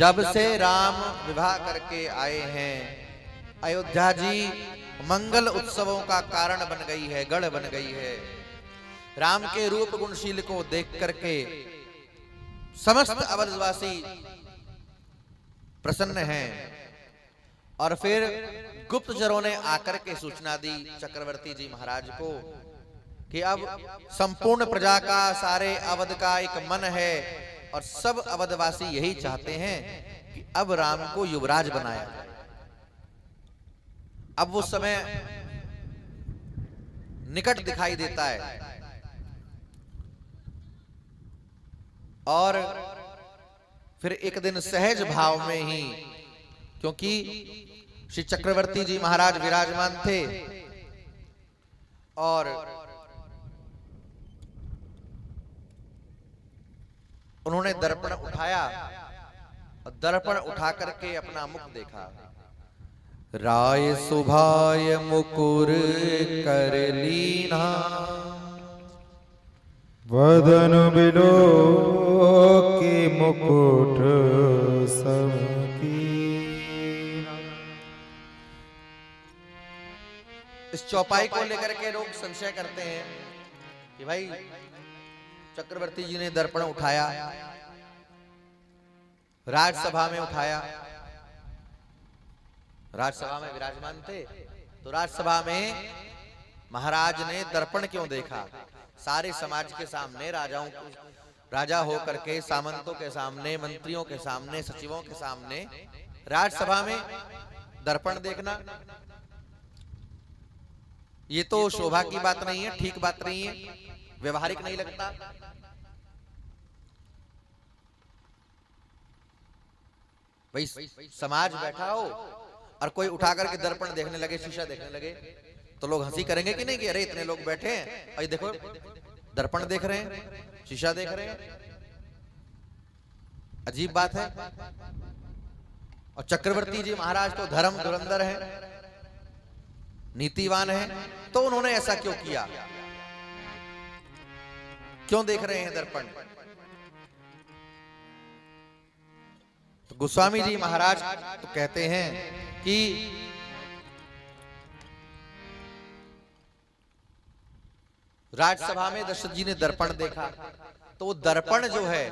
जब से राम विवाह करके आए हैं, अयोध्या जी मंगल उत्सवों का कारण बन गई है, गढ़ बन गई है। राम के रूप गुणशील को देख करके समस्त अवधवासी प्रसन्न हैं। और फिर गुप्तचरों ने आकर के सूचना दी चक्रवर्ती जी महाराज को कि अब संपूर्ण प्रजा का, सारे अवध का एक मन है और सब अवधवासी यही चाहते हैं कि अब राम को युवराज बनाया जाए। अब वो समय निकट दिखाई देता है और फिर एक दिन सहज भाव में ही, क्योंकि श्री चक्रवर्ती जी महाराज विराजमान थे और उन्होंने दर्पण उठाया और दर्पण उठा करके अपना मुख देखा। राय सुभाय मुकुर कर लीना, वदन बिलो के मुकुट सम कीना। इस चौपाई को लेकर के लोग संशय करते हैं कि भाई चक्रवर्ती जी ने दर्पण उठाया, राजसभा में उठाया, राजसभा में विराजमान थे, तो राजसभा में महाराज ने दर्पण क्यों देखा? सारे समाज के सामने, राजा हो करके, सामंतों के सामने, मंत्रियों के सामने, सचिवों के सामने राजसभा में दर्पण देखना, ये तो शोभा की बात नहीं है, ठीक बात नहीं है, व्यवहारिक नहीं लगता। भाई समाज बैठा हो और कोई उठा करके दर्पण देखने लगे, शीशा देखने लगे, तो लोग हंसी करेंगे कि नहीं कि अरे इतने लोग बैठे हैं और देखो दर्पण देख रहे हैं, शीशा देख रहे हैं, अजीब बात है। और चक्रवर्ती जी महाराज तो धर्म धुरंधर है, नीतिवान है, तो उन्होंने ऐसा क्यों किया? क्यों देख रहे हैं दर्पण? तो गोस्वामी जी महाराज तो कहते हैं कि राजसभा में दशरथ जी ने दर्पण देखा, तो वो दर्पण जो है,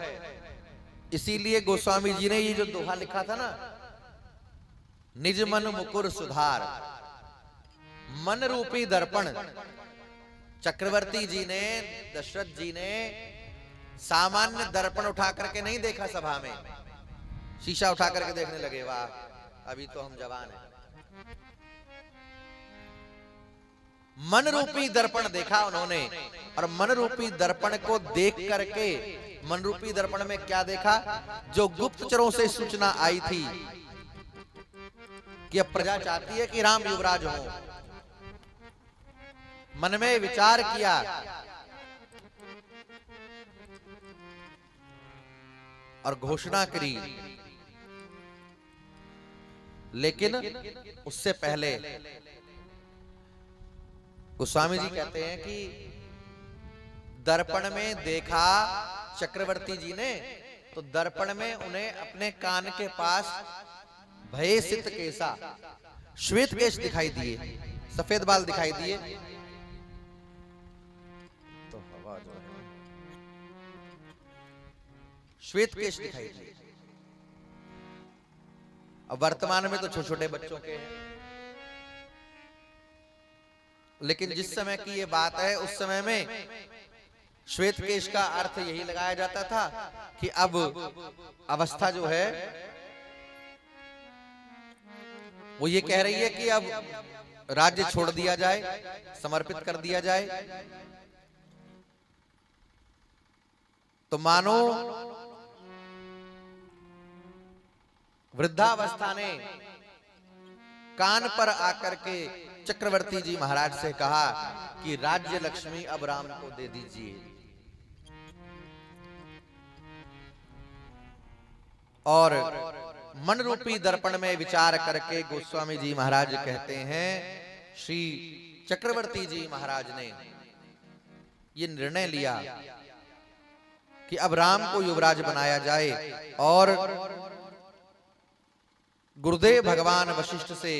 इसीलिए गोस्वामी जी ने ये जो दोहा लिखा था ना, निज मन मुकुर सुधार, मन रूपी दर्पण चक्रवर्ती जी ने, दशरथ जी ने सामान्य दर्पण उठा करके नहीं देखा सभा में, शीशा उठा करके देखने लगे, वाह अभी तो हम जवान हैं। मन रूपी दर्पण देखा उन्होंने, और मन रूपी दर्पण को देख करके, मन रूपी दर्पण में क्या देखा? जो गुप्तचरों से सूचना आई थी कि अब प्रजा चाहती है कि राम युवराज हो, मन में विचार किया और घोषणा करी। लेकिन उससे पहले गोस्वामी जी कहते हैं कि दर्पण में देखा चक्रवर्ती जी ने, तो दर्पण में उन्हें अपने कान के पास भयसित केसा, श्वेत केश दिखाई दिए, सफेद बाल दिखाई दिए। तो हवा जो है, श्वेत केश दिखाई दिए। अब वर्तमान में तो छोटे छोटे बच्चों के हैं, लेकिन जिस समय की ये बात है, उस समय में श्वेत केश का अर्थ यही लगाया जाता था कि अब अवस्था जो है वो ये कह रही है कि अब राज्य छोड़ दिया जाए, समर्पित कर दिया जाए। तो मानो वृद्धावस्था ने कान पर आकर के चक्रवर्ती जी महाराज से कहा कि राज्य लक्ष्मी अब राम को दे दीजिए। और मन रूपी दर्पण में विचार करके गोस्वामी जी महाराज कहते हैं, श्री चक्रवर्ती जी महाराज ने ये निर्णय लिया कि अब राम को युवराज बनाया जाए। और गुरुदेव भगवान वशिष्ठ से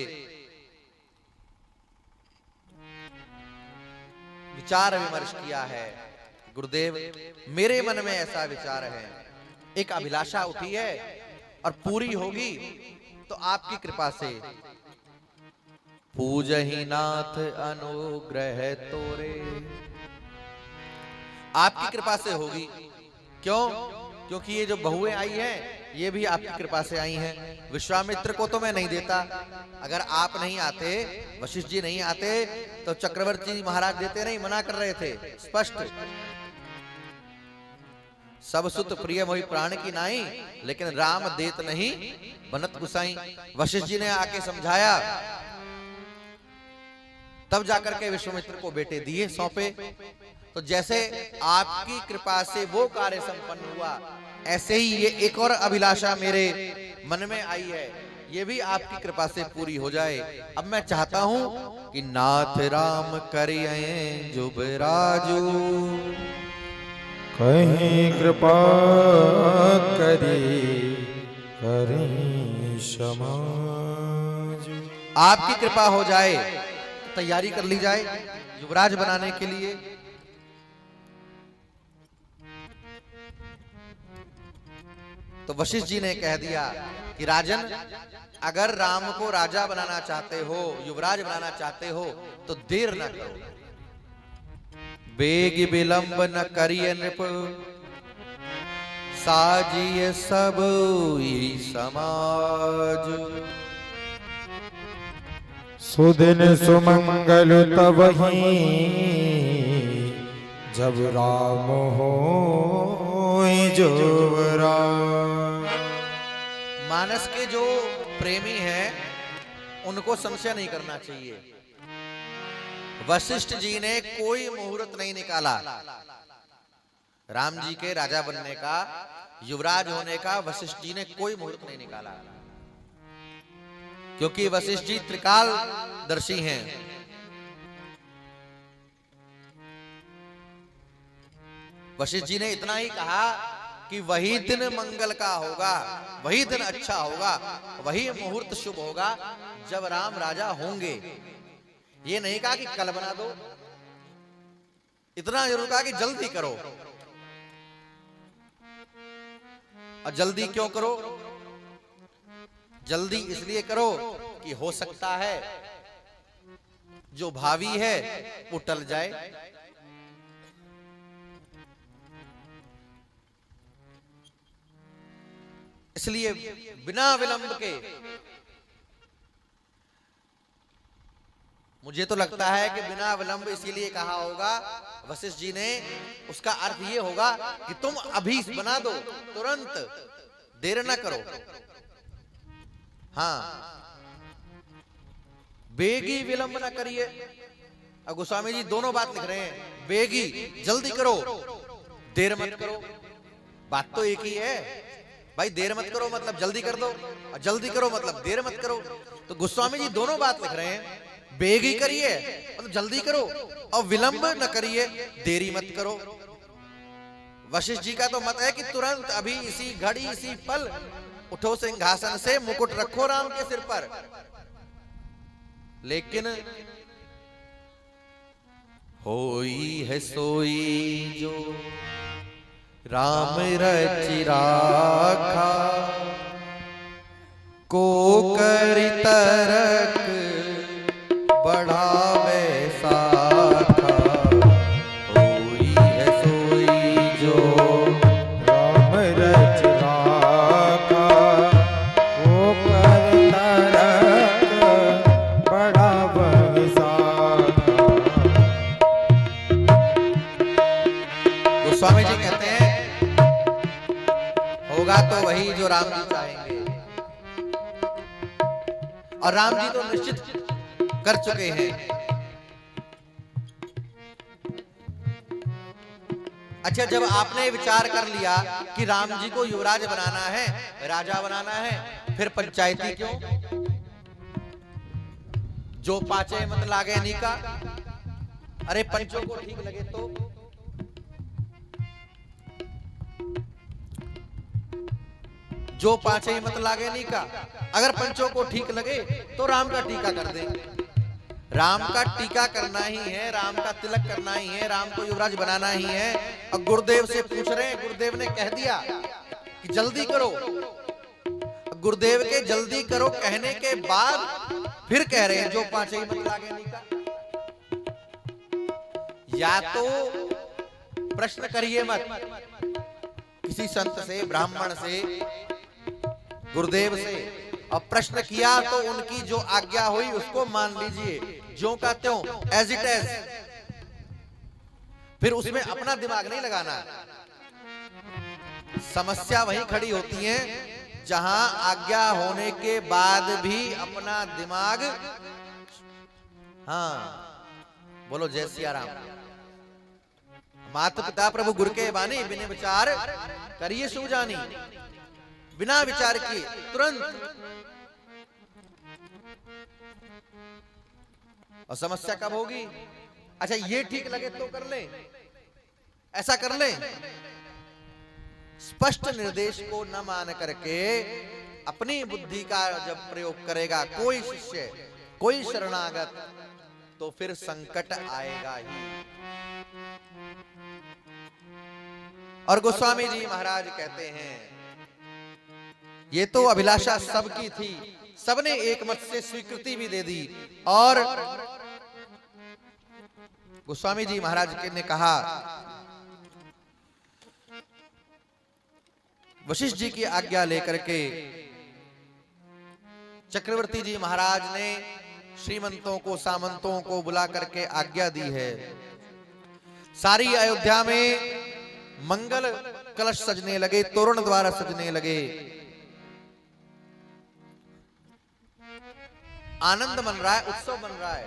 विचार विमर्श किया है। गुरुदेव, मेरे मन में ऐसा विचार है, एक अभिलाषा उठी है और पूरी होगी तो आपकी कृपा से। पूजहि नाथ अनुग्रह तोरे, आपकी कृपा से होगी। क्यों? क्योंकि ये जो बहुएं आई हैं ये भी आपकी कृपा से आई हैं। विश्वामित्र को तो मैं नहीं देता, अगर आप नहीं आते, वशिष्ठ जी नहीं आते तो चक्रवर्ती जी महाराज देते नहीं, मना कर रहे थे स्पष्ट। सब सुत प्रिय मोहि प्राण की नाई, लेकिन राम देत नहीं बनत गुसाई। वशिष्ठ जी ने आके समझाया, तब जाकर के विश्वामित्र को बेटे दिए, सौंपे। तो जैसे आपकी कृपा से वो कार्य संपन्न हुआ, ऐसे ही ये एक और अभिलाषा मेरे मन में आई है, ये भी आपकी कृपा से पूरी हो जाए। अब मैं चाहता हूं कि नाथ राम करिए जुबराजू, कहीं कृपा करी करी समाजू। आपकी कृपा हो जाए तो तैयारी कर ली जाए युवराज बनाने के लिए। तो वशिष्ठ जी ने कह दिया कि राजन, अगर राम को राजा बनाना चाहते हो, युवराज बनाना चाहते हो, तो देर न करो, बेग विलंब न करिए नृप, साजिए सब ही समाज। सुदिन सुमंगल तबहि, जब राम होय जुबराज। मानस के जो प्रेमी हैं उनको संशय नहीं करना चाहिए। वशिष्ठ जी ने कोई मुहूर्त नहीं निकाला राम जी के राजा बनने का, युवराज होने का। वशिष्ठ जी ने कोई मुहूर्त नहीं निकाला, क्योंकि वशिष्ठ जी त्रिकालदर्शी हैं। वशिष्ठ जी ने इतना ही कहा कि वही दिन मंगल का होगा, वही दिन अच्छा होगा, वही मुहूर्त शुभ होगा जब राम राजा होंगे। ये नहीं कहा कि कल बना दो, इतना जरूर कहा कि जल्दी करो। और जल्दी क्यों करो? जल्दी इसलिए करो कि हो सकता है जो भावी है वो टल जाए। इसलिए बिना विलंब के, मुझे तो लगता है कि बिना विलंब इसीलिए कहा होगा वशिष्ठ जी ने, उसका अर्थ ये होगा कि तुम अभी बना दो, तुरंत, देर ना करो। हाँ, बेगी विलंब ना करिए। अब गोस्वामी जी दोनों बात लिख रहे हैं, बेगी जल्दी करो, देर मत करो। बात तो एक ही है भाई, देर मत करो मतलब जल्दी कर दो, और जल्दी करो मतलब देर मत करो। तो गोस्वामी जी दोनों बात लिख रहे हैं, बेगी करिए मतलब जल्दी करो, और विलंब न करिए, देरी मत करो। वशिष्ठ जी का तो मत है कि तुरंत अभी इसी घड़ी इसी पल उठो सिंहासन से, मुकुट रखो राम के सिर पर। लेकिन होई है सोई जो राम रचि राखा, को करि तरक बढ़ावे साखा। होई है सोई जो राम रच राखा, को करि तरक बढ़ावे साखा। गोस्वामी जी कहते हैं होगा तो वही जो राम जी चाहेंगे, और राम जी तो निश्चित कर चुके हैं। अच्छा, जब आपने विचार कर लिया कि राम जी को युवराज बनाना है, राजा बनाना है, फिर पंचायती क्यों? जो पाचे मत लागे निका, अरे पंचों को ठीक लगे तो। जो पांचे ही मत लागे नी का। अगर पंचों को ठीक लगे तो राम का टीका कर दे। राम का टीका करना ही है, राम का तिलक करना ही है, राम को युवराज बनाना ही है। और गुरुदेव से पूछ रहे हैं, गुरुदेव ने कह दिया कि जल्दी करो। गुरुदेव के जल्दी करो कहने के बाद फिर कह रहे हैं जो पांच ही मत लागे नी का। या तो प्रश्न करिए मत किसी संत से, ब्राह्मण से, गुरुदेव से, और प्रश्न किया तो उनकी जो आज्ञा हुई उसको मान लीजिए ज्यों का त्यों, एज इट एज। फिर उसमें अपना दिमाग नहीं लगाना। समस्या वहीं खड़ी होती है जहां आज्ञा होने के बाद भी अपना दिमाग, हाँ बोलो जय सिया राम। माता पिता प्रभु गुरु के बानी, बिना विचार करिए शुभ जानी। बिना विचार किए तुरंत। और समस्या कब होगी? अच्छा ये ठीक लगे तो कर ले, ऐसा कर ले। स्पष्ट निर्देश को न मान करके अपनी बुद्धि का जब प्रयोग करेगा कोई शिष्य, कोई शरणागत, तो फिर संकट आएगा ही। और गोस्वामी जी महाराज कहते हैं ये तो अभिलाषा सबकी थी, सबने एक मत से स्वीकृति भी दे दी। और गोस्वामी जी महाराज ने कहा, वशिष्ठ जी की आज्ञा लेकर के चक्रवर्ती जी महाराज ने श्रीमंतों को, सामंतों को बुला करके आज्ञा दी है। सारी अयोध्या में मंगल कलश सजने लगे, तोरण द्वारा सजने लगे, आनंद मन रहा है, उत्सव बन रहा है।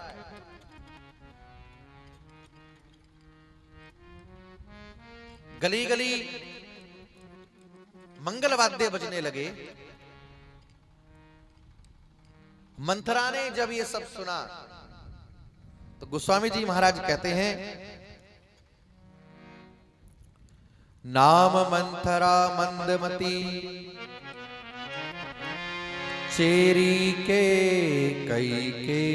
गली गली मंगल वाद्य बजने लगे। मंथरा ने जब ये सब सुना तो गोस्वामी जी महाराज कहते हैं, नाम मंथरा मंदमती चेरी के कई के।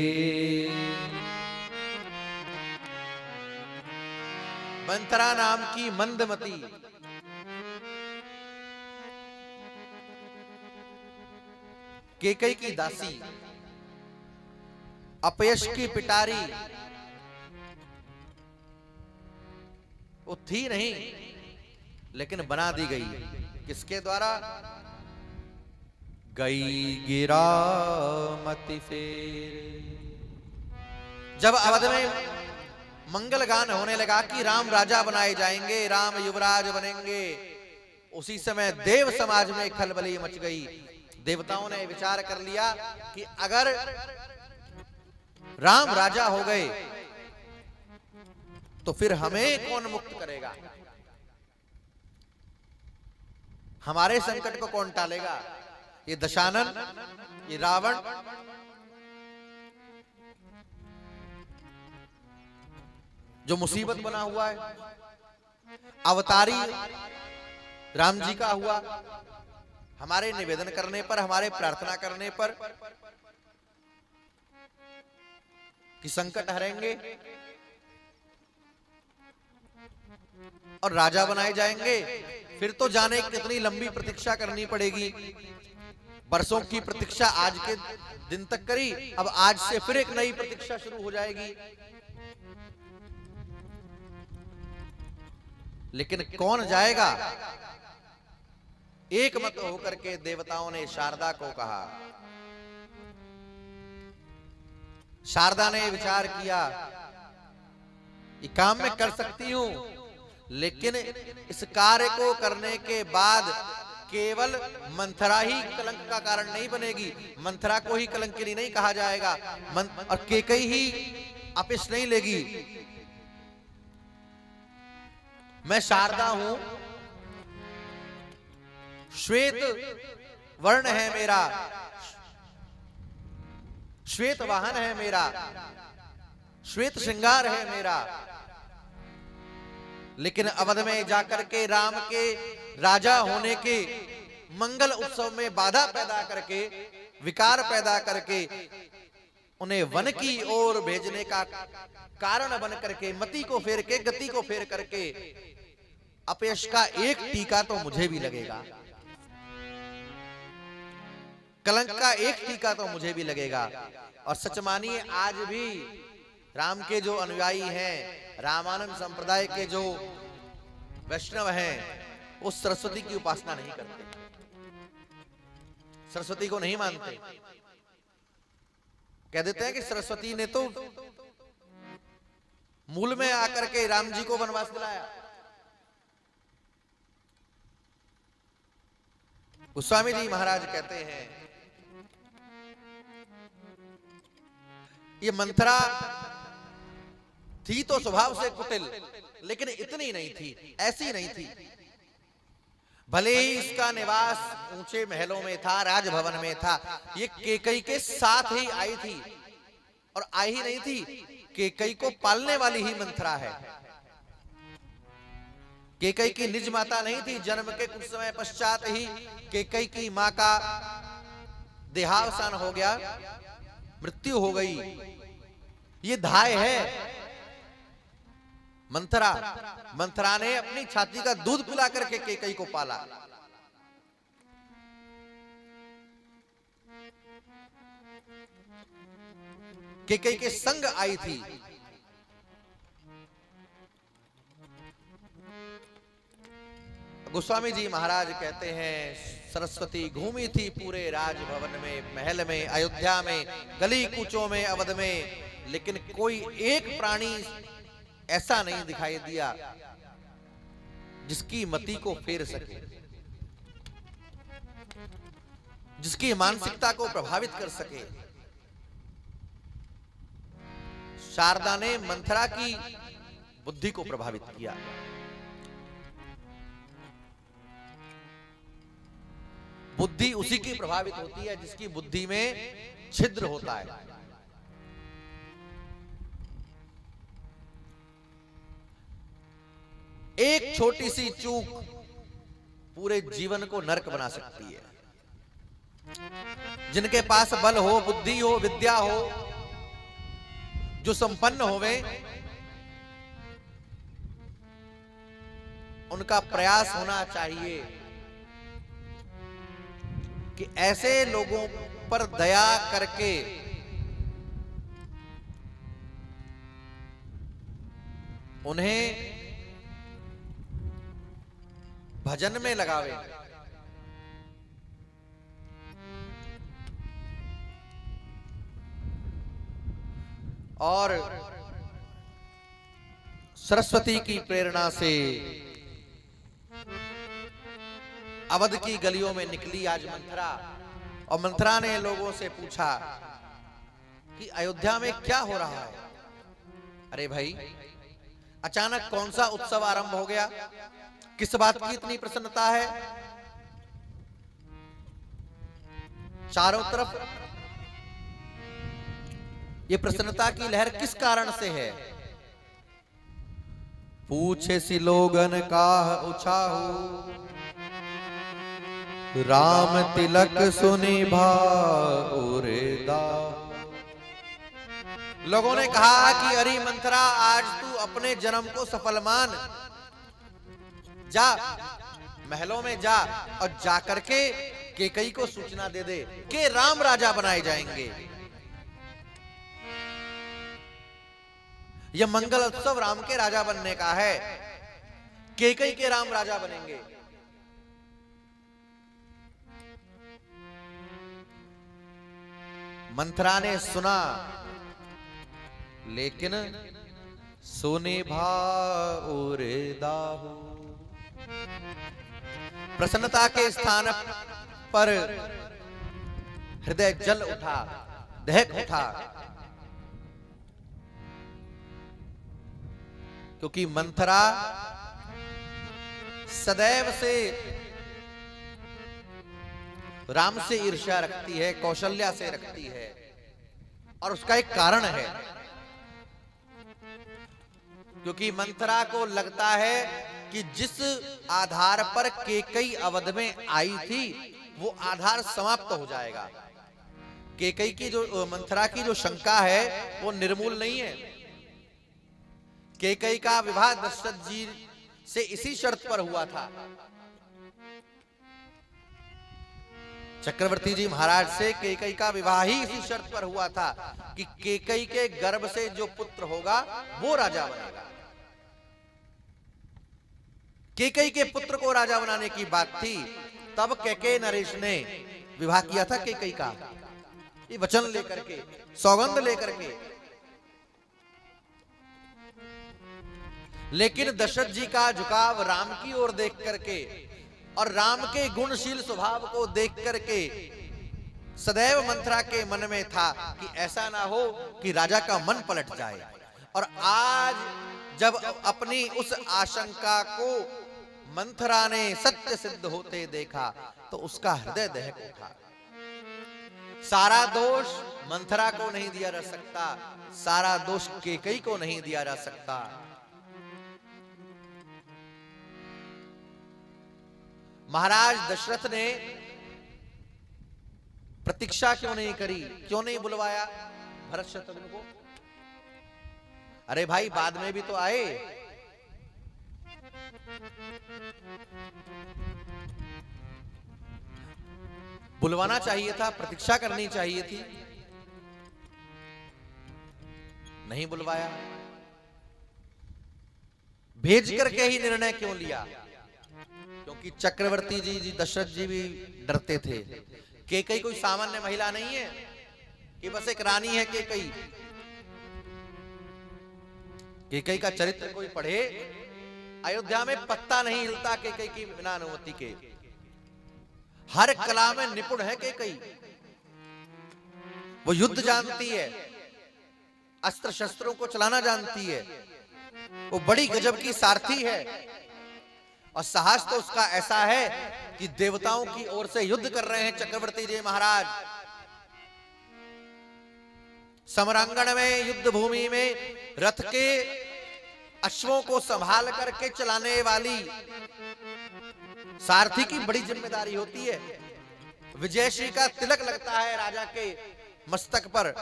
मंथरा नाम की मंदमती केकई की दासी, अपयश की पिटारी, वो थी नहीं लेकिन बना दी गई। किसके द्वारा? गई गिरा मति फेर। जब अवध में मंगल गान होने लगा कि राम राजा बनाए जाएंगे, राम युवराज बनेंगे, उसी समय देव समाज में खलबली मच गई। देवताओं ने विचार कर लिया कि अगर राम राजा हो गए तो फिर हमें कौन मुक्त करेगा, हमारे संकट को कौन टालेगा? ये दशानन, ये रावण, जो मुसीबत बना हुआ है, अवतारी राम जी का हुआ, हमारे निवेदन करने पर, हमारे प्रार्थना करने पर कि संकट हरेंगे और राजा बनाए जाएंगे, फिर तो जाने कितनी लंबी प्रतीक्षा करनी पड़ेगी। बरसों की प्रतीक्षा आज के दिन तक करी, अब आज से फिर एक नई प्रतीक्षा शुरू हो जाएगी। लेकिन कौन जाएगा? एक मत होकर के देवताओं ने शारदा को कहा। शारदा ने विचार किया, ये काम मैं कर सकती हूं, लेकिन इस कार्य को करने के बाद केवल मंथरा ही कलंक का कारण नहीं बनेगी, मंथरा को ही कलंकिनी नहीं कहा जाएगा, और केकई ही अपयश नहीं लेगी। मैं शारदा हूं, श्वेत वर्ण है मेरा, श्वेत वाहन है मेरा, श्वेत श्रृंगार है मेरा, लेकिन अवध में जाकर के राम के राजा होने के मंगल उत्सव में बाधा पैदा करके, विकार पैदा करके उन्हें वन की ओर भेजने का कारण बन करके, मति को फेर के, गति को फेर करके अपयश का एक टीका तो मुझे भी लगेगा, कलंक का एक टीका तो मुझे भी लगेगा। और सच मानिए आज भी राम के जो अनुयायी हैं, रामानंद संप्रदाय के जो वैष्णव हैं, वो सरस्वती की उपासना नहीं करते, सरस्वती को नहीं मानते। कह देते हैं कि सरस्वती ने तो मूल में आकर के राम जी को वनवास दिलाया। गोस्वामी जी महाराज कहते हैं, ये मंथरा थी तो स्वभाव से कुटिल, लेकिन इतनी नहीं थी, ऐसी नहीं थी। भले ही इसका निवास ऊंचे महलों में था, राजभवन में था, ये केकई के साथ ही आई थी। और आई ही नहीं थी, केकई को पालने वाली ही मंथरा है। केकई की निज माता नहीं थी। जन्म के कुछ समय पश्चात ही केकई की मां का देहावसान हो गया, मृत्यु हो गई। ये धाय है मंथरा। मंथरा ने अपनी छाती का दूध पिला करके केकई को पाला। केकई के संग आई थी। गोस्वामी जी महाराज कहते हैं, सरस्वती घूमी थी पूरे राजभवन में, महल में, अयोध्या में, गली कूचों में, अवध में, लेकिन कोई एक प्राणी ऐसा नहीं दिखाई दिया जिसकी मति को फेर सके, जिसकी मानसिकता को प्रभावित कर सके। शारदा ने मंथरा की बुद्धि को प्रभावित किया। बुद्धि उसी की प्रभावित होती है जिसकी बुद्धि में छिद्र होता है। एक छोटी सी चूक पूरे जीवन को नरक बना सकती है। जिनके पास बल हो, बुद्धि हो, विद्या हो, जो संपन्न होवे, उनका प्रयास होना चाहिए कि ऐसे लोगों पर दया करके उन्हें भजन में लगावे। और सरस्वती की प्रेरणा से अवध की गलियों में निकली आज मंथरा। और मंथरा ने लोगों से पूछा कि अयोध्या में क्या हो रहा है। अरे भाई, अचानक कौन सा उत्सव आरंभ हो गया? किस बात की इतनी प्रसन्नता है? चारों तरफ ये प्रसन्नता की लहर किस कारण से है? पूछे सी लोगन काह उछाहू, राम तिलक सुनि भाउरे दा। लोगों ने कहा कि अरे मंथरा, आज तू अपने जन्म को सफल मान, जा महलों में जा और जा करके केकई को सूचना दे दे कि राम राजा बनाए जाएंगे। यह मंगल उत्सव राम के राजा बनने का है, केकई के राम राजा बनेंगे। मंथरा ने सुना, लेकिन सोने भाउर दाहू। प्रसन्नता के स्थान पर हृदय जल उठा, दहक उठा, क्योंकि मंथरा सदैव से राम से ईर्ष्या रखती है, कौशल्या से रखती है, और उसका एक कारण है। क्योंकि मंथरा को लगता है कि जिस आधार पर केकई अवध में आई थी वो आधार समाप्त हो जाएगा। केकई की जो मंथरा की जो शंका है वो निर्मूल नहीं है। केकई का विवाह दशरथ जी से इसी शर्त पर हुआ था, चक्रवर्ती जी महाराज से केकई का विवाह ही इसी शर्त पर हुआ था कि केकई के गर्भ से जो पुत्र होगा वो राजा बनेगा। केकई के पुत्र को राजा बनाने की बात थी, तब कैकेयी नरेश ने विवाह किया था केकई का, ये वचन लेकर के, सौगंध लेकर के। लेकिन दशरथ जी का झुकाव राम की ओर देख करके और राम के गुणशील स्वभाव को देख करके सदैव मंथरा के मन में था कि ऐसा ना हो कि राजा का मन पलट जाए। और आज जब अपनी उस आशंका को मंथरा ने सत्य सिद्ध होते देखा तो उसका हृदय दहक उठा। सारा दोष मंथरा को नहीं दिया जा सकता, सारा दोष केकई को नहीं दिया जा सकता। महाराज दशरथ ने प्रतीक्षा क्यों नहीं करी, क्यों नहीं बुलवाया भरत शत्रुघ्न को? अरे भाई बाद में भी तो आए। बुलवाना चाहिए था, प्रतीक्षा करनी चाहिए थी, नहीं बुलवाया। भेज करके ही निर्णय क्यों लिया? क्योंकि चक्रवर्ती जी दशरथ जी भी डरते थे। केकई कोई सामान्य महिला नहीं है कि बस एक रानी है केकई। केकई का चरित्र कोई पढ़े, अयोध्या में पत्ता नहीं हिलता केकई की बिना अनुमति के। हर कला में निपुण है केकई। वो युद्ध जानती है, अस्त्र शस्त्रों को चलाना जानती है, वो बड़ी गजब की सारथी है। और साहस तो उसका ऐसा है कि देवताओं की ओर से युद्ध कर रहे हैं चक्रवर्ती जी महाराज। समरांगण में, युद्ध भूमि में रथ के अश्वों को संभाल करके चलाने वाली सारथी की बड़ी जिम्मेदारी होती है। विजयश्री का तिलक लगता है राजा के मस्तक पर,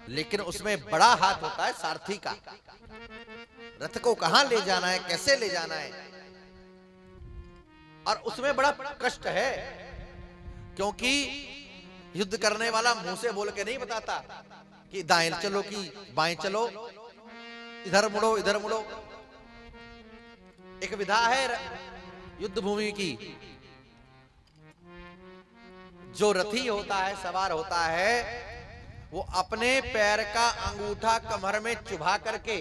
लेकिन उसमें बड़ा हाथ होता है सारथी का। रथ को कहां ले जाना है, कैसे ले जाना है, और उसमें बड़ा कष्ट है। क्योंकि युद्ध करने वाला मुंह से बोल के नहीं बताता कि दाएं चलो कि बाएं चलो, इधर मुड़ो इधर मुड़ो। एक विधा है युद्ध भूमि की। जो रथी होता है, सवार होता है, वो अपने पैर का अंगूठा कमर में चुभा करके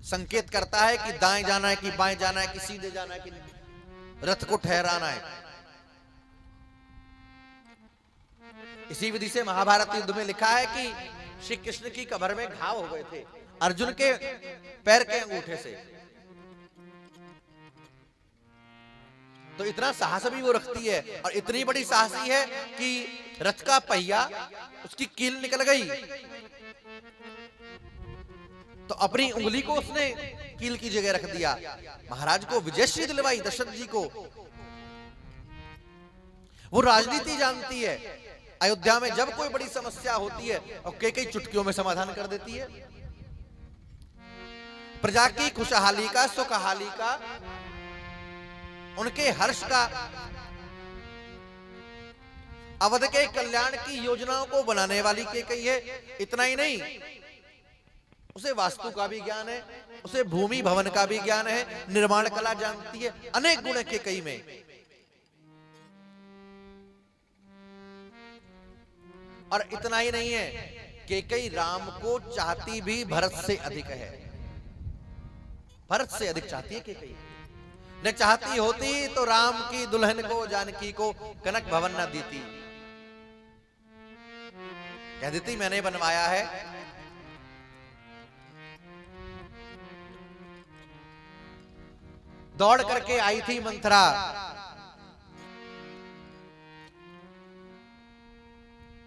संकेत करता है कि दाएं जाना है कि बाएं जाना है, कि सीधे जाना है, कि रथ को ठहराना है। इसी विधि से महाभारत युद्ध में लिखा है कि श्री कृष्ण की कमर में घाव हो गए थे अर्जुन के पैर के अंगूठे से। तो इतना साहस भी वो रखती है, और इतनी बड़ी साहसी है कि रथ का पहिया उसकी कील निकल गई तो अपनी उंगली को उसने कील की जगह रख दिया। महाराज को विजयश्री दिलवाई दशरथ जी को। वो राजनीति जानती है। अयोध्या में जब कोई बड़ी समस्या होती है और कई चुटकियों में समाधान कर देती है। प्रजा की खुशहाली का, सुखहाली का, उनके हर्ष का, अवध के कल्याण की योजनाओं को बनाने वाली केकई है। इतना ही नहीं, उसे वास्तु का भी ज्ञान है, उसे भूमि भवन का भी ज्ञान है, निर्माण कला जानती है, अनेक गुण है केकई में। और इतना ही नहीं है, केकई राम को चाहती भी भरत से अधिक है। भरत से अधिक चाहती है केकई। न चाहती होती तो राम की दुल्हन को, जानकी को कनक भवन न देती। कह देती मैंने बनवाया है। दौड़ करके आई थी मंथरा।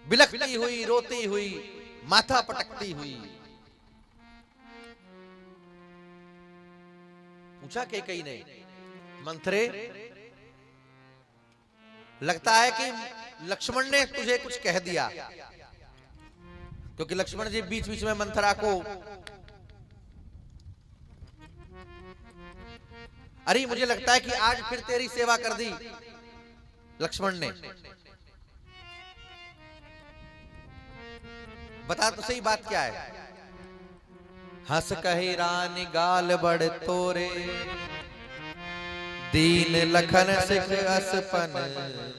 बिलखती हुई, रोती हुई, माथा पटकती हुई। पूछा कैकेयी ने, मंथरे लगता है कि लक्ष्मण ने तुझे कुछ कह दिया, क्योंकि लक्ष्मण जी बीच बीच में मंथरा को, अरे मुझे लगता है कि आज फिर तेरी सेवा कर दी लक्ष्मण ने। बता तो सही बात क्या है। हंस कही रानी गाल बड़ तोरे, दीन लखन सिख असपन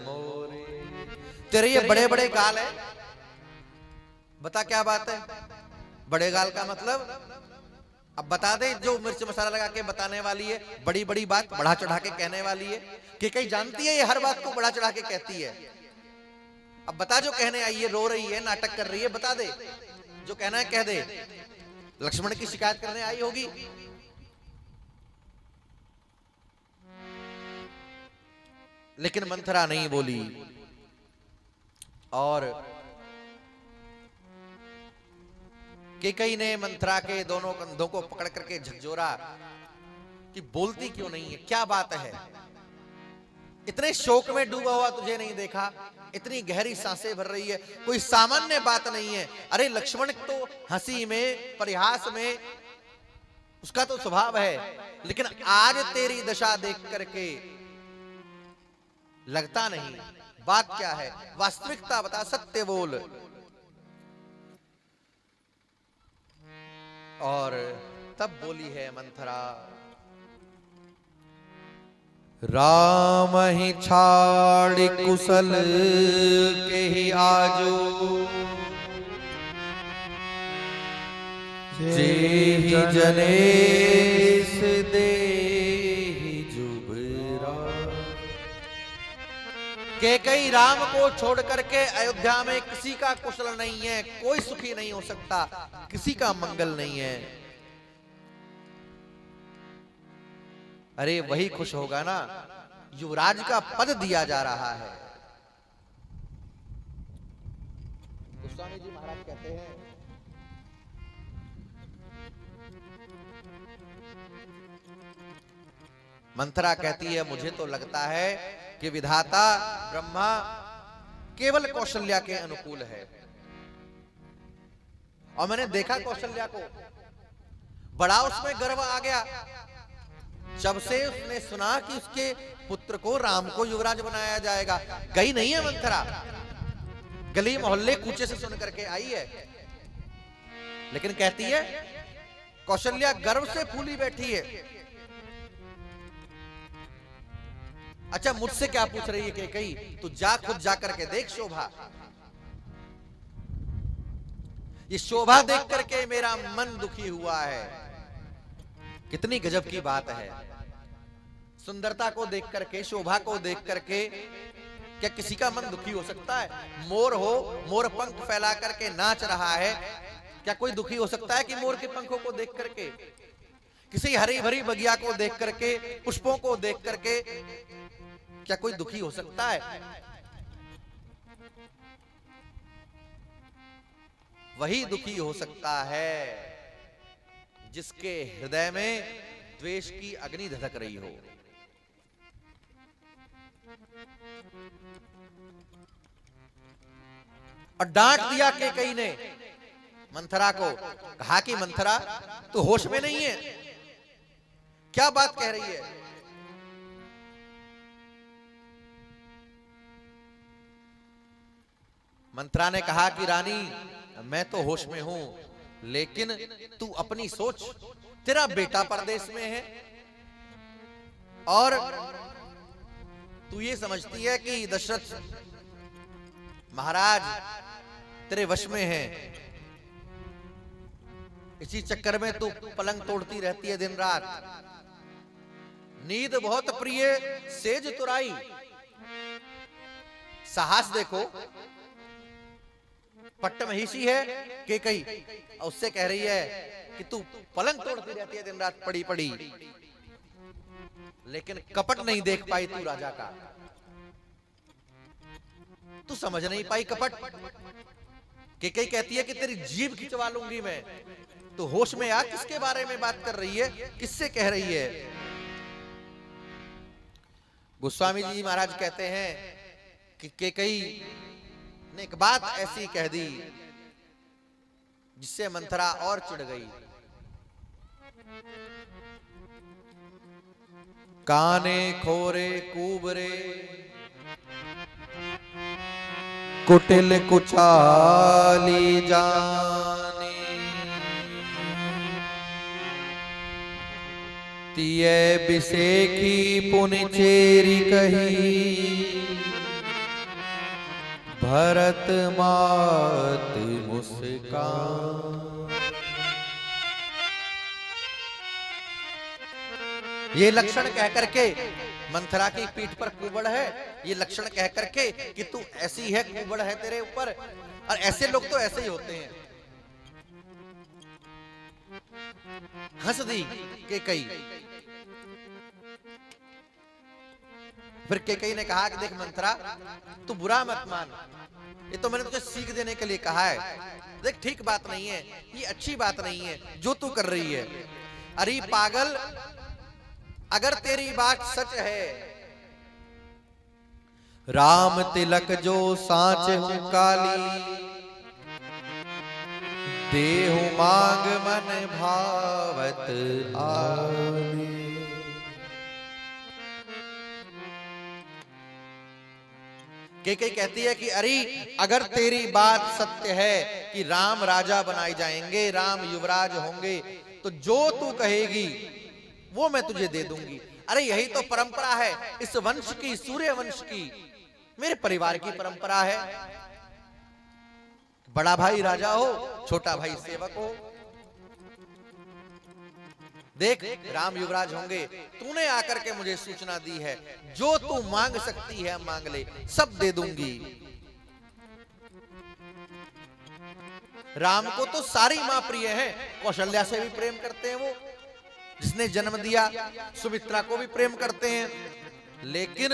मोरे। तेरे ये बड़े बड़े गाल है, बता क्या बात है। बड़े गाल का मतलब अब बता दे, जो मिर्च मसाला लगा के बताने वाली है, बड़ी बड़ी बात बढ़ा चढ़ा के कहने वाली है, कि कहीं जानती है ये हर बात को बढ़ा चढ़ा के कहती है। अब बता, जो कहने आई है, रो रही है, नाटक कर रही है, बता दे, जो कहना है कह दे। लक्ष्मण की शिकायत करने आई होगी। लेकिन मंथरा नहीं बोली, और कैकेयी ने मंथरा के दोनों कंधों को पकड़ करके झकझोरा कि बोलती क्यों नहीं है, क्या बात है। इतने शोक में डूबा हुआ तुझे नहीं देखा, इतनी गहरी सांसें भर रही है, कोई सामान्य बात नहीं है। अरे लक्ष्मण तो हंसी में, परिहास में उसका तो स्वभाव है, लेकिन आज तेरी दशा देख करके लगता नहीं। बात क्या है, वास्तविकता बता, सत्य बोल। और तब बोली है मंथरा, राम ही छाड़ कुशल के ही आजो, जे ही जनेस दे जुबरा। कैकेयी राम को छोड़ करके अयोध्या में किसी का कुशल नहीं है, कोई सुखी नहीं हो सकता, किसी का मंगल नहीं है। अरे वही खुश होगा ना, युवराज का पद दिया जा रहा है। गोस्वामी जी महाराज कहते हैं, मंथरा कहती है, मुझे तो लगता है कि विधाता ब्रह्मा केवल कौशल्या के अनुकूल है। और मैंने देखा कौशल्या को, बड़ा उसमें गर्व आ गया जब से उसने सुना कि उसके पुत्र को, राम को युवराज बनाया जाएगा। गई नहीं है मंथरा, गली मोहल्ले कूचे से सुन करके आई है, लेकिन कहती है कौशल्या गर्व से फूली बैठी है। अच्छा, मुझसे क्या पूछ रही है कैकेयी, तू जा, खुद जा करके देख शोभा। ये शोभा देख करके मेरा मन दुखी हुआ है। कितनी गजब की बात है। सुंदरता को देख करके, शोभा को देख करके क्या किसी का मन दुखी हो सकता है? मोर हो, मोर पंख फैला करके नाच रहा है, क्या कोई दुखी हो सकता है कि मोर के पंखों को देख करके? किसी हरी भरी बगिया को देख करके, पुष्पों को देख करके क्या कोई दुखी हो सकता है? वही दुखी हो सकता है जिसके हृदय में द्वेष की अग्नि धधक रही हो। और डांट दिया कैकेयी ने मंथरा को, कहा कि मंथरा तू होश में नहीं है, क्या बात कह रही है? मंथरा ने कहा कि रानी मैं तो होश में हूं, लेकिन तू अपनी सोच, तेरा बेटा परदेश में है और तू ये समझती है कि दशरथ महाराज तेरे वश में है। इसी चक्कर में तू पलंग तोड़ती रहती है दिन रात। नींद बहुत प्रिय सेज तुराई। साहस देखो, पट्ट महिषी है कैकेयी, उससे कह रही है कि तू पलंग तोड़ती रहती है दिन रात पड़ी पड़ी, लेकिन कपट नहीं देख पाई तू राजा का, तू समझ नहीं पाई कपट। कैकेयी कहती है कि तेरी जीभ खिंचवा लूंगी मैं। तो होश में आ, किसके बारे में बात कर रही है, किससे कह रही है? गोस्वामी जी महाराज कहते हैं कि कैकेयी ने एक बात ऐसी कह दी जिससे मंथरा और चिढ़ गई। काने खोरे कूबरे कुटिल कुचाली जाने, तिये बिसेखी पुनि चेरी कही, भरत मात मुस्कान। ये लक्षण कह करके मंथरा की पीठ पर कुबड़ है, ये लक्षण कह करके कि तू ऐसी है, कुबड़ है तेरे ऊपर। और ऐसे लोग तो ऐसे ही होते हैं। हंस दी कैकेयी। फिर कैकेयी ने कहा कि देख मंथरा, तू बुरा मत मान, ये तो मैंने तुझे सीख देने के लिए कहा है। देख ठीक बात नहीं है, ये अच्छी बात नहीं है जो तू कर रही है। अरे पागल, अगर तेरी बात सच है, राम तिलक जो सांच हूं काली, देहु मांग मन भावत आली। कैकेयी कहती है कि अरे अगर तेरी बात सत्य है कि राम राजा बनाए जाएंगे, राम युवराज होंगे, तो जो तू कहेगी वो मैं तुझे दे दूंगी। अरे यही तो परंपरा है इस वंश की, सूर्य वंश की, मेरे परिवार की परंपरा है। बड़ा भाई राजा हो, छोटा भाई सेवक हो। देख राम युवराज होंगे, तूने आकर के मुझे सूचना दी है, जो तू मांग सकती है मांग ले, सब दे दूंगी। राम को तो सारी मां प्रिय है, कौशल्या से भी प्रेम करते हैं वो, जिसने जन्म दिया, सुमित्रा को भी प्रेम करते हैं। लेकिन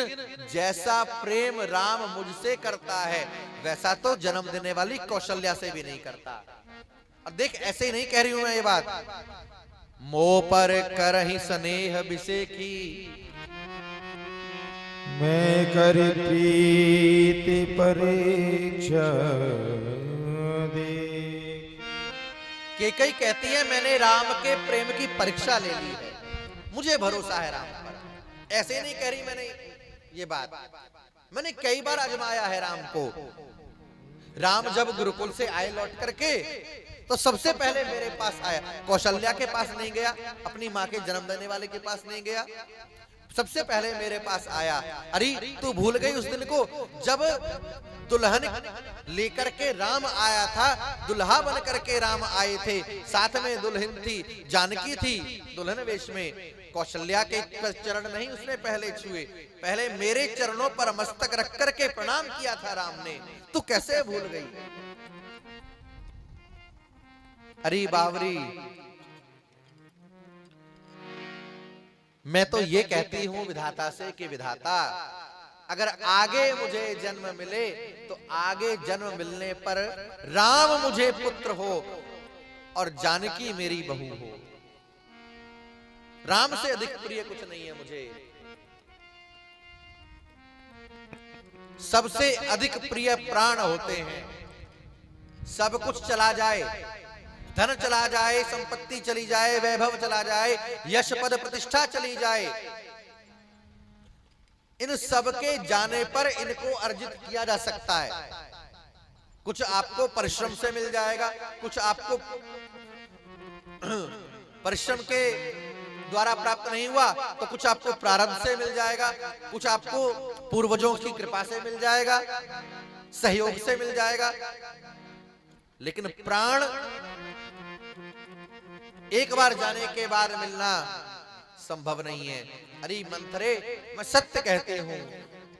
जैसा प्रेम राम मुझसे करता है, वैसा तो जन्म देने वाली कौशल्या से भी नहीं करता। और देख ऐसे ही नहीं कह रही हूं मैं ये बात, मोह पर करहि स्नेह बिसेखी, मैं कर प्रीति परीक्षा दे। कैकेयी कहती है मैंने राम के प्रेम की परीक्षा ले ली है, मुझे भरोसा है राम पर। ऐसे नहीं कह रही मैंने ये बात, मैंने कई बार आजमाया है राम को। राम जब गुरुकुल से आए लौट करके, तो सबसे पहले मेरे पास आया, कौशल्या के पास नहीं गया, अपनी माँ के जन्म देने वाले के पास नहीं गया, सबसे पहले मेरे पास आया। अरे तू भूल गई उस दिन को जब दुल्हन लेकर के राम आया था, दुल्हा बन करके राम आए थे, साथ में दुल्हन थी, जानकी थी दुल्हन वेश में। कौशल्या के चरण नहीं उसने पहले छुए, पहले मेरे चरणों पर मस्तक रख करके प्रणाम किया था राम ने। तू कैसे भूल गई? अरे बावरी, मैं तो ये कहती हूं विधाता से कि विधाता अगर आगे मुझे जन्म मिले तो आगे जन्म मिलने पर राम मुझे पुत्र हो और जानकी मेरी बहू हो। राम से अधिक प्रिय कुछ नहीं है मुझे। सबसे अधिक प्रिय प्राण होते हैं। सब कुछ चला जाए, धन चला जाए, संपत्ति चली जाए, वैभव चला जाए, यश पद प्रतिष्ठा चली जाए, इन सब के जाने पर इनको अर्जित किया जा सकता है। कुछ आपको परिश्रम से मिल जाएगा, कुछ आपको परिश्रम के द्वारा प्राप्त नहीं हुआ तो कुछ आपको प्रारब्ध से मिल जाएगा, कुछ आपको पूर्वजों की कृपा से मिल जाएगा, सहयोग से मिल जाएगा। लेकिन प्राण एक बार जाने के बाद मिलना संभव नहीं है। अरे मंथरे, मैं सत्य कहते हूं,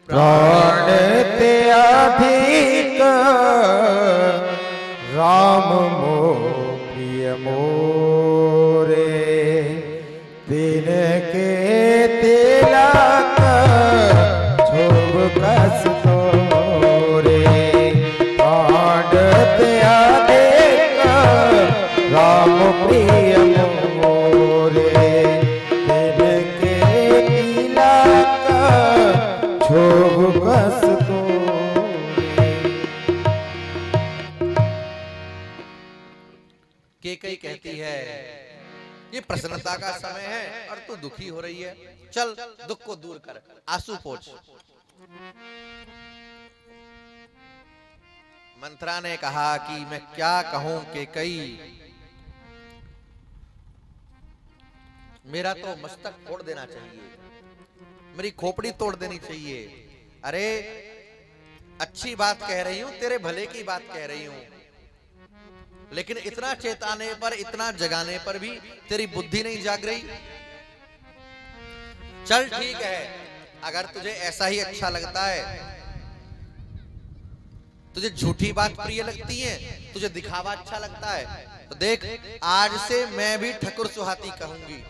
प्राण त्याधिक राम मोह प्रिय मोरे, दिन के तिलक छोब कस तोरे। प्राण त्याधिक राम प्रिय मोरे, दिन के तिलक केकई कहती है ये प्रसन्नता का समय है और तू दुखी हो रही है, चल दुख को दूर कर, आंसू पोंछ। मंथरा ने कहा कि मैं क्या कहूं केकई, मेरा तो मस्तक फोड़ देना चाहिए, मेरी खोपड़ी तोड़ देनी चाहिए। अरे अच्छी बात कह रही हूं, तेरे भले की बात कह रही हूं, लेकिन इतना चेताने पर, इतना जगाने पर भी तेरी बुद्धि नहीं जाग रही। चल ठीक है, अगर तुझे ऐसा ही अच्छा लगता है, तुझे झूठी बात प्रिय लगती है, तुझे दिखावा अच्छा लगता है, तो देख आज से मैं भी ठकुर सुहाती कहूंगी,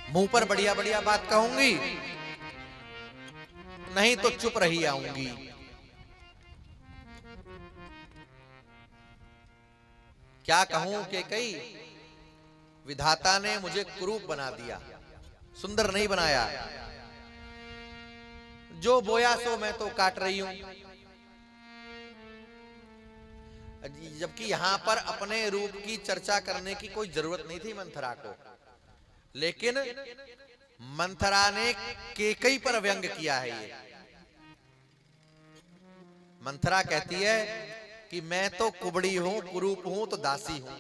मुंह पर बढ़िया बढ़िया बात कहूंगी, नहीं तो चुप रही आऊंगी। क्या कहूं कि कई विधाता ने मुझे कुरूप बना दिया, सुंदर नहीं बनाया, जो बोया सो मैं तो काट रही हूं। जबकि यहां पर अपने रूप की चर्चा करने की कोई जरूरत नहीं थी मंथरा को, लेकिन मंथरा ने केकई पर व्यंग किया है। ये मंथरा कहती है कि मैं तो कुबड़ी हूं, कुरूप हूं, तो दासी हूं,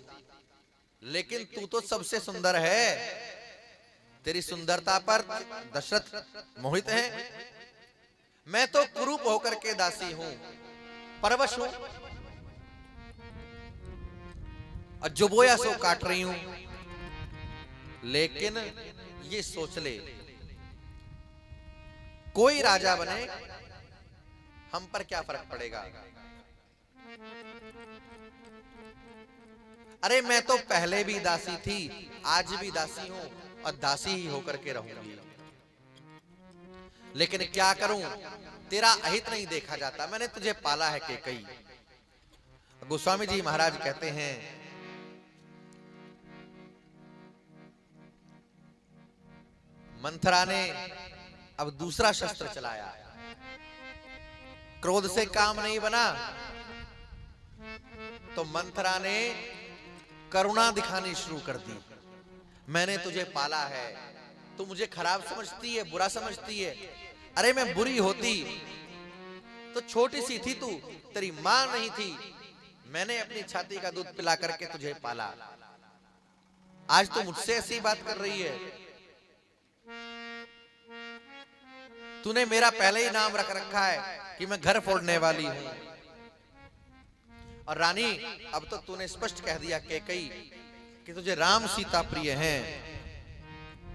लेकिन तू तो सबसे सुंदर है, तेरी सुंदरता पर दशरथ मोहित है। मैं तो कुरूप होकर के दासी हूं, परवश हूं, और जो बोया सो काट रही हूं। लेकिन ये सोच ले, कोई राजा बने हम पर क्या फर्क पड़ेगा। अरे मैं तो पहले भी दासी थी, आज भी दासी हूं और दासी ही होकर के रहूंगी, लेकिन क्या करूं, तेरा अहित नहीं देखा जाता, मैंने तुझे पाला है केकई। गोस्वामी जी महाराज कहते हैं मंथरा ने अब दूसरा शस्त्र चलाया, क्रोध से काम नहीं बना, तो मंथरा ने करुणा दिखानी शुरू कर दी। मैंने तुझे पाला है, तू मुझे खराब समझती है, बुरा समझती है। अरे मैं बुरी होती तो छोटी सी थी तू, तेरी मां नहीं थी, मैंने अपनी छाती का दूध पिला करके तुझे पाला, आज तू मुझसे ऐसी बात कर रही है। तूने मेरा पहले ही नाम रख रखा है कि मैं घर फोड़ने वाली हूं, और रानी अब तो तूने स्पष्ट कह दिया केकई कि तुझे राम सीता प्रिय हैं,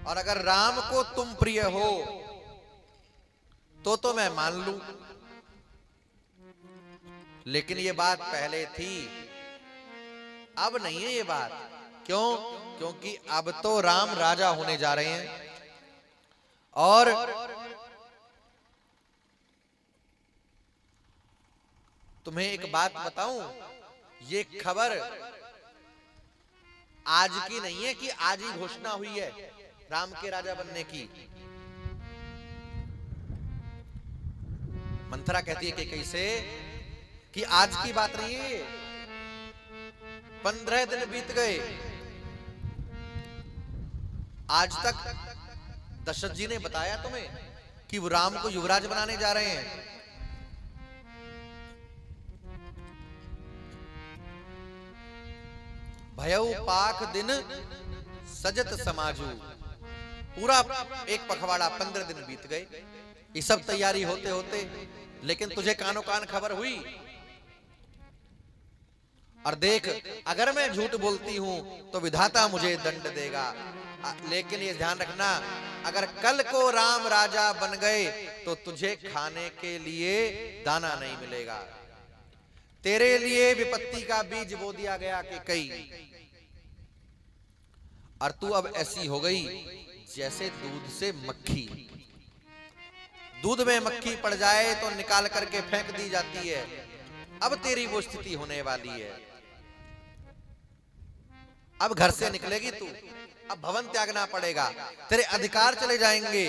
और अगर राम को तुम प्रिय हो तो मैं मान लूं, लेकिन ये बात पहले थी, अब नहीं है ये बात। क्यों? क्योंकि अब तो राम राजा होने जा रहे हैं, और तुम्हें एक बात बताऊं, ये खबर आज की नहीं है कि आज ही घोषणा हुई है राम के राजा बनने की। मंथरा कहती है कि कैसे कि आज की बात नहीं है, 15 दिन बीत गए, आज तक दशरथ जी ने बताया तुम्हें कि वो राम को युवराज बनाने जा रहे हैं। भयउ पाख दिन सजत समाजू, पूरा एक पखवाड़ा 15 दिन बीत गए, ये सब तैयारी होते होते, लेकिन तुझे कानो कान खबर हुई। और देख, अगर मैं झूठ बोलती हूं तो विधाता मुझे दंड देगा, लेकिन ये ध्यान रखना, अगर कल को राम राजा बन गए तो तुझे खाने के लिए दाना नहीं मिलेगा, तेरे लिए विपत्ति का बीज बो दिया गया कि कई, और तू अब ऐसी हो गई जैसे दूध से मक्खी, दूध में मक्खी पड़ जाए तो निकाल करके फेंक दी जाती है, अब तेरी वो स्थिति होने वाली है। अब घर से निकलेगी तू, अब भवन त्यागना पड़ेगा, तेरे अधिकार चले जाएंगे,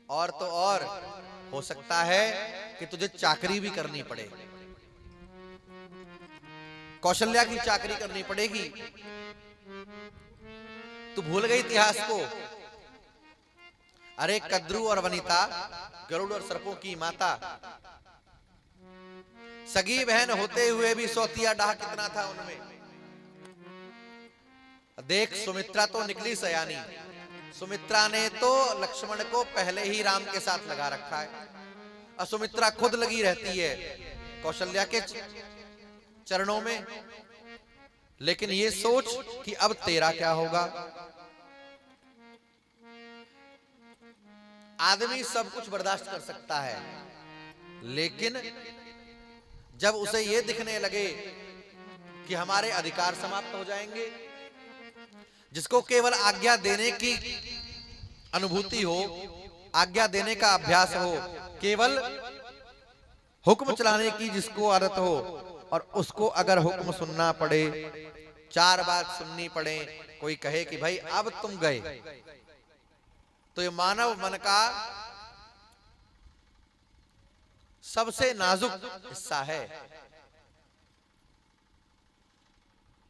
और तो और हो सकता है कि तुझे चाकरी भी करनी पड़े। कौशल्या की चाकरी करनी पड़ेगी। तू भूल गई इतिहास को। अरे कद्रू और वनिता, गरुड़ और सर्पों की माता, सगी बहन होते हुए भी सौतिया डाह कितना था उनमें। देख, सुमित्रा तो निकली सयानी। सुमित्रा ने तो लक्ष्मण को पहले ही राम के साथ लगा रखा है, और सुमित्रा खुद लगी रहती है कौशल्या के चरणों में। लेकिन ये सोच कि अब तेरा क्या होगा। आदमी सब कुछ बर्दाश्त कर सकता है, लेकिन जब उसे ये दिखने लगे कि हमारे अधिकार समाप्त हो जाएंगे, जिसको केवल आज्ञा देने की अनुभूति हो, आज्ञा देने का अभ्यास हो, केवल हुक्म चलाने की जिसको आदत हो, और उसको अगर हुक्म सुनना पड़े, 4 बात सुननी पड़े, कोई कहे कि भाई अब तुम गए, तो ये मानव मन का सबसे नाजुक हिस्सा है।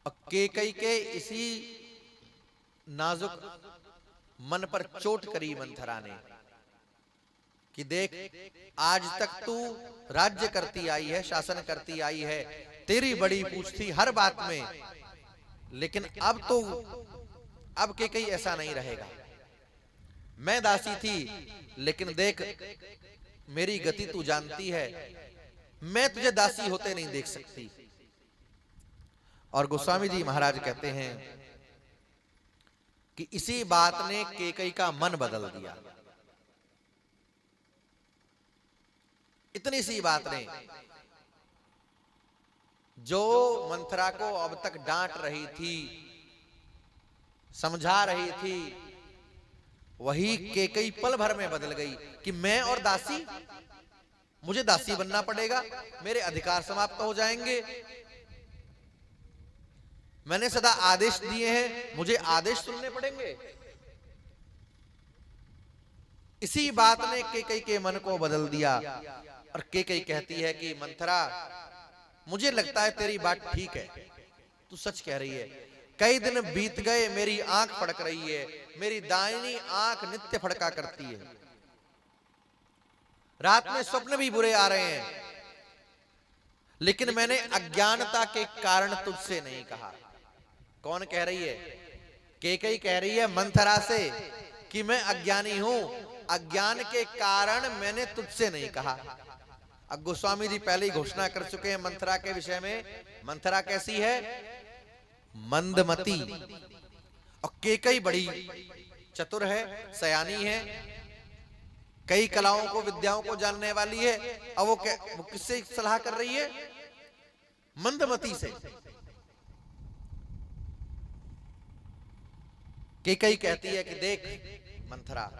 और कैकेयी के इसी नाजुक मन पर चोट करी मंथरा ने कि देख, आज तक तू राज्य करती आई है, शासन करती आई है, तेरी बड़ी पूछ थी हर बात में, लेकिन अब कैकेयी ऐसा नहीं रहेगा। मैं दासी थी, लेकिन देख मेरी गति तू जानती है, मैं तुझे दासी होते नहीं देख सकती। और गोस्वामी जी महाराज कहते हैं कि इसी बात ने कैकेयी का मन बदल दिया। इतनी सी बात ने जो मंथरा को अब तक डांट रही थी, समझा रही थी, वही कैकेयी पल भर में बदल गई कि मैं और दासी, मुझे दासी बनना पड़ेगा, मेरे अधिकार समाप्त हो जाएंगे। मैंने सदा आदेश दिए हैं, मुझे आदेश सुनने पड़ेंगे। इसी बात ने कैकेयी के मन को बदल दिया। और कैकेयी कहती है कि मंथरा, मुझे लगता है तेरी बात ठीक है, तू सच कह रही है। कई दिन बीत गए, मेरी आंख फड़क रही है, मेरी दाहिनी आंख नित्य फड़का करती है, रात में स्वप्न भी बुरे आ रहे हैं, लेकिन मैंने अज्ञानता के कारण तुझसे नहीं कहा। कौन कह रही है? कैकेयी कह रही है मंथरा से कि मैं अज्ञानी हूं, अज्ञान के कारण मैंने तुझसे नहीं कहा। अब गोस्वामी जी पहले ही घोषणा कर चुके हैं मंथरा के विषय में। मंथरा कैसी है? मंदमती। और कैकेयी बड़ी चतुर है, सयानी है, कई कलाओं को, विद्याओं को जानने वाली है। और वो किससे सलाह कर रही है? मंदमती से। कैकेयी कहती है कि देख मंथरा,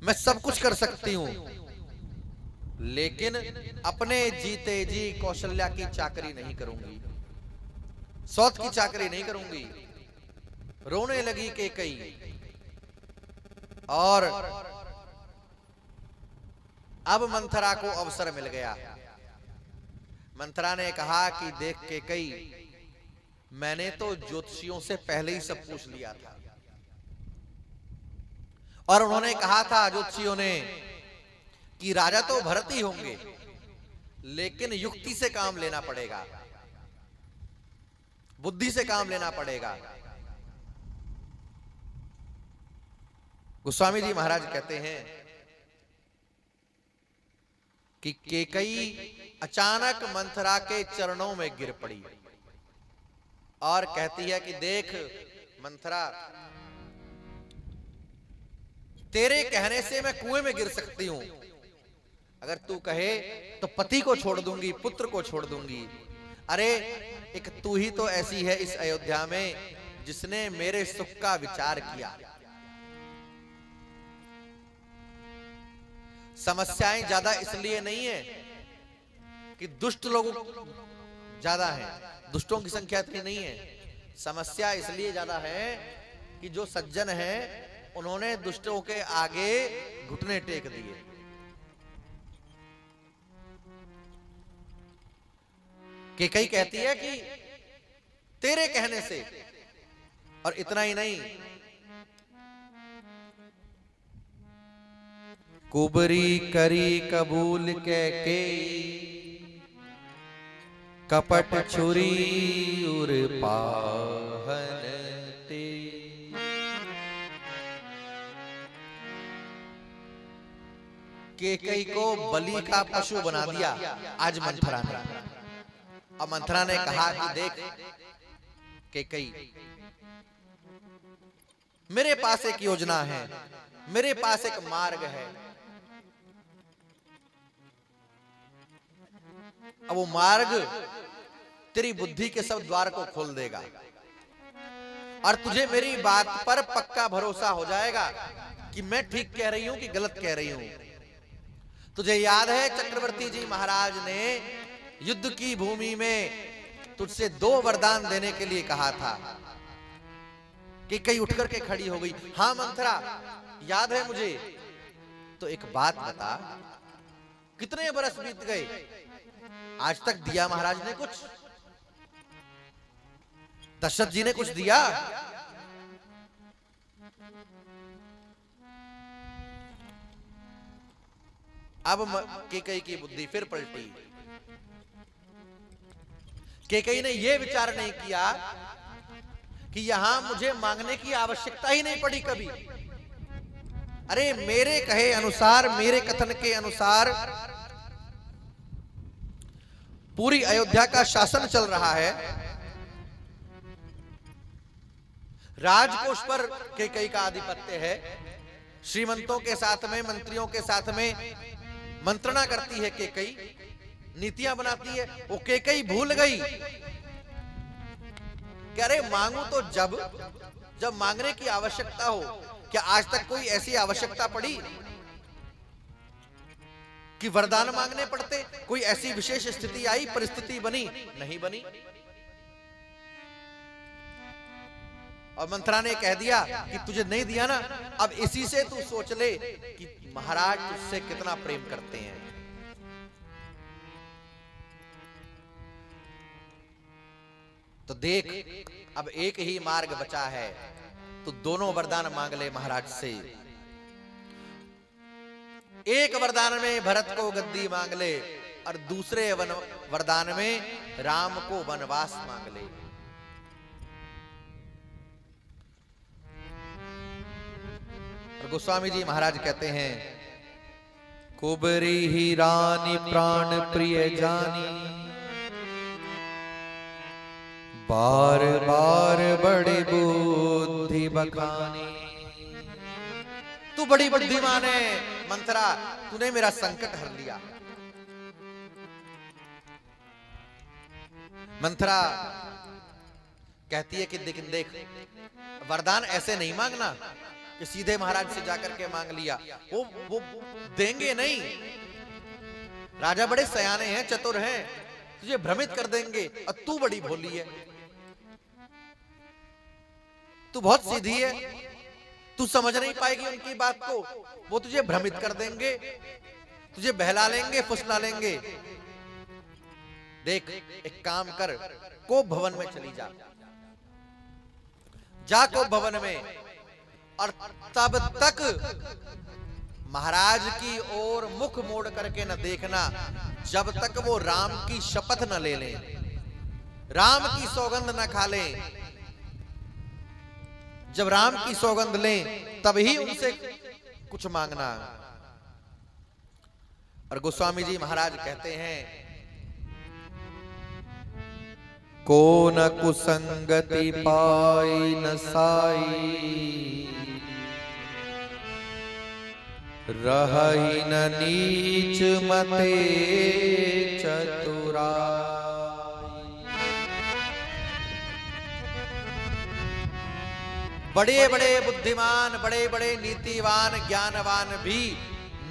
मैं सब कुछ कर सकती हूं, लेकिन अपने जीते जी कौशल्या की चाकरी नहीं करूंगी, सौत की चाकरी नहीं करूंगी। रोने लगी कैकेयी। और अब मंथरा को अवसर मिल गया। मंथरा ने कहा कि देख कैकेयी, मैंने तो ज्योतिषियों से पहले ही सब पूछ लिया था, और उन्होंने कहा था ज्योतिषियों ने कि राजा तो भरत ही होंगे, लेकिन युक्ति से काम लेना पड़ेगा, बुद्धि से काम लेना पड़ेगा। गोस्वामी जी महाराज कहते हैं कि कैकेयी अचानक मंथरा के चरणों में गिर पड़ी और कहती है कि देख मंथरा, तेरे कहने से मैं कुएं में गिर सकती हूं, अगर तू कहे तो पति को छोड़ दूंगी, पुत्र को छोड़ दूंगी। अरे एक तू ही तो ऐसी है इस अयोध्या में जिसने मेरे सुख का विचार किया। समस्याएं ज्यादा इसलिए नहीं है कि दुष्ट लोग ज्यादा हैं, दुष्टों की संख्या इतनी नहीं है। समस्या इसलिए ज्यादा है कि जो सज्जन हैं उन्होंने दुष्टों के आगे घुटने टेक दिए। कैकेयी कहती है कि तेरे कहने से, और इतना ही नहीं, कुबरी करी कबूल कैकेयी, कपट छुरी उर पाहन ते। कैकेयी को बलि का पशु बना दिया आज मंथरा ने। अब मंथरा ने कहा कि देख कैकेयी, मेरे पास एक योजना है, मेरे पास एक मार्ग है। अब वो मार्ग तेरी बुद्धि के सब द्वार को खोल देगा और तुझे मेरी बात पर पक्का भरोसा हो जाएगा कि मैं ठीक कह रही हूं कि गलत कह रही हूं। तुझे याद है चक्रवर्ती जी महाराज ने युद्ध की भूमि में तुझसे 2 वरदान देने के लिए कहा था कि कहीं उठ करके खड़ी हो गई। हां मंथरा, याद है मुझे। तो एक बात बता, कितने बरस बीत गए, आज तक दिया महाराज ने कुछ? दशरथ जी ने कुछ दिया? अब कैकेयी की बुद्धि फिर पलटी। कैकेयी ने यह विचार नहीं किया कि यहां मुझे मांगने की आवश्यकता ही नहीं पड़ी कभी। अरे मेरे कहे अनुसार, मेरे कथन के अनुसार पूरी अयोध्या का शासन चल रहा है। राजकोष पर कैकेयी का आधिपत्य है। श्रीमंतों के साथ में, मंत्रियों के साथ में मंत्रणा करती है कैकेयी, नीतियां बनाती है। वो कैकेयी भूल गई कि अरे मांगू तो जब मांगने की आवश्यकता हो। क्या आज तक कोई ऐसी आवश्यकता पड़ी कि वरदान मांगने पड़ते? कोई ऐसी विशेष स्थिति आई, परिस्थिति बनी? नहीं बनी। और मंथरा ने कह दिया कि तुझे नहीं दिया ना, अब इसी से तू सोच ले कि महाराज तुझसे कितना प्रेम करते हैं। तो देख, अब एक ही मार्ग बचा है, तो दोनों वरदान मांग ले महाराज से। एक वरदान में भरत को गद्दी मांग ले और दूसरे वरदान में राम को वनवास मांग ले। और गोस्वामी जी महाराज कहते हैं, कुबरी ही रानी प्राण प्रिय जानी, बार बार बड़ी बुद्धि बखानी। तू बड़ी बुद्धिमान है मंथरा, तूने मेरा संकट हर लिया। मंथरा कहती है कि लेकिन देख, वरदान ऐसे नहीं मांगना कि सीधे महाराज से जाकर के मांग लिया। वो देंगे नहीं। राजा बड़े सयाने हैं, चतुर हैं, तुझे भ्रमित कर देंगे। और तू बड़ी भोली है, तू बहुत सीधी है, तू समझ नहीं पाएगी उनकी बात को। वो तुझे भ्रमित कर देंगे, तुझे बहला लेंगे, फुसला लेंगे। देख, एक काम कर, कोप भवन में चली जा कोप भवन में, और तब तक महाराज की ओर मुख मोड़ करके न देखना जब तक वो राम की शपथ न ले लें, राम की सौगंध न खा लें। जब राम की सौगंध लें तब ही उनसे कुछ मांगना। और गोस्वामी जी महाराज कहते हैं, को न कुसंगति पाई न साई, रही न नीच मते चतुराई। बड़े बड़े बुद्धिमान, बड़े बड़े नीतिवान, ज्ञानवान भी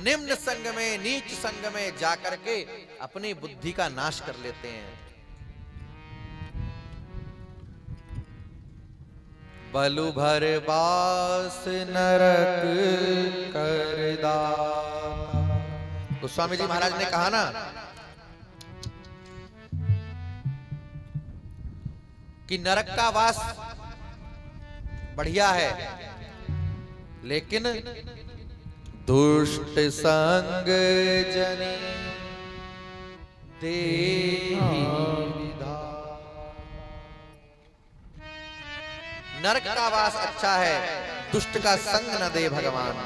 निम्न संग में, नीच संग में जाकर के अपनी बुद्धि का नाश कर लेते हैं। बलु भर बास नरक कर दाता। गोस्वामी जी महाराज ने कहा ना कि नरक का वास बढ़िया है, लेकिन दुष्ट संग जने देहि विधान। नरक का वास अच्छा है, दुष्ट का संग न दे भगवान।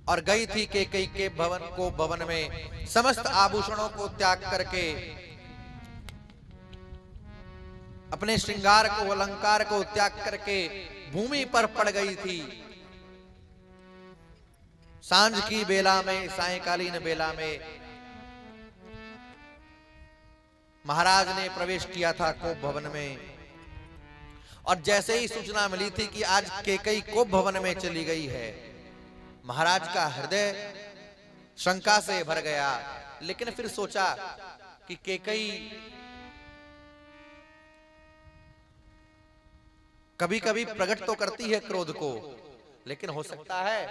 और गई थी कैकेयी के भवन में समस्त आभूषणों को त्याग करके, अपने श्रृंगार को अलंकार को त्याग करके भूमि पर पड़ गई थी। सांझ की बेला में, सायंकालीन बेला में महाराज ने प्रवेश किया था कोप भवन में, और जैसे ही सूचना मिली थी कि आज कैकेयी कोप भवन में चली गई है, महाराज का हृदय शंका से भर गया। लेकिन फिर सोचा कि कैकेयी कभी कभी प्रकट तो करती है क्रोध को, लेकिन हो सकता है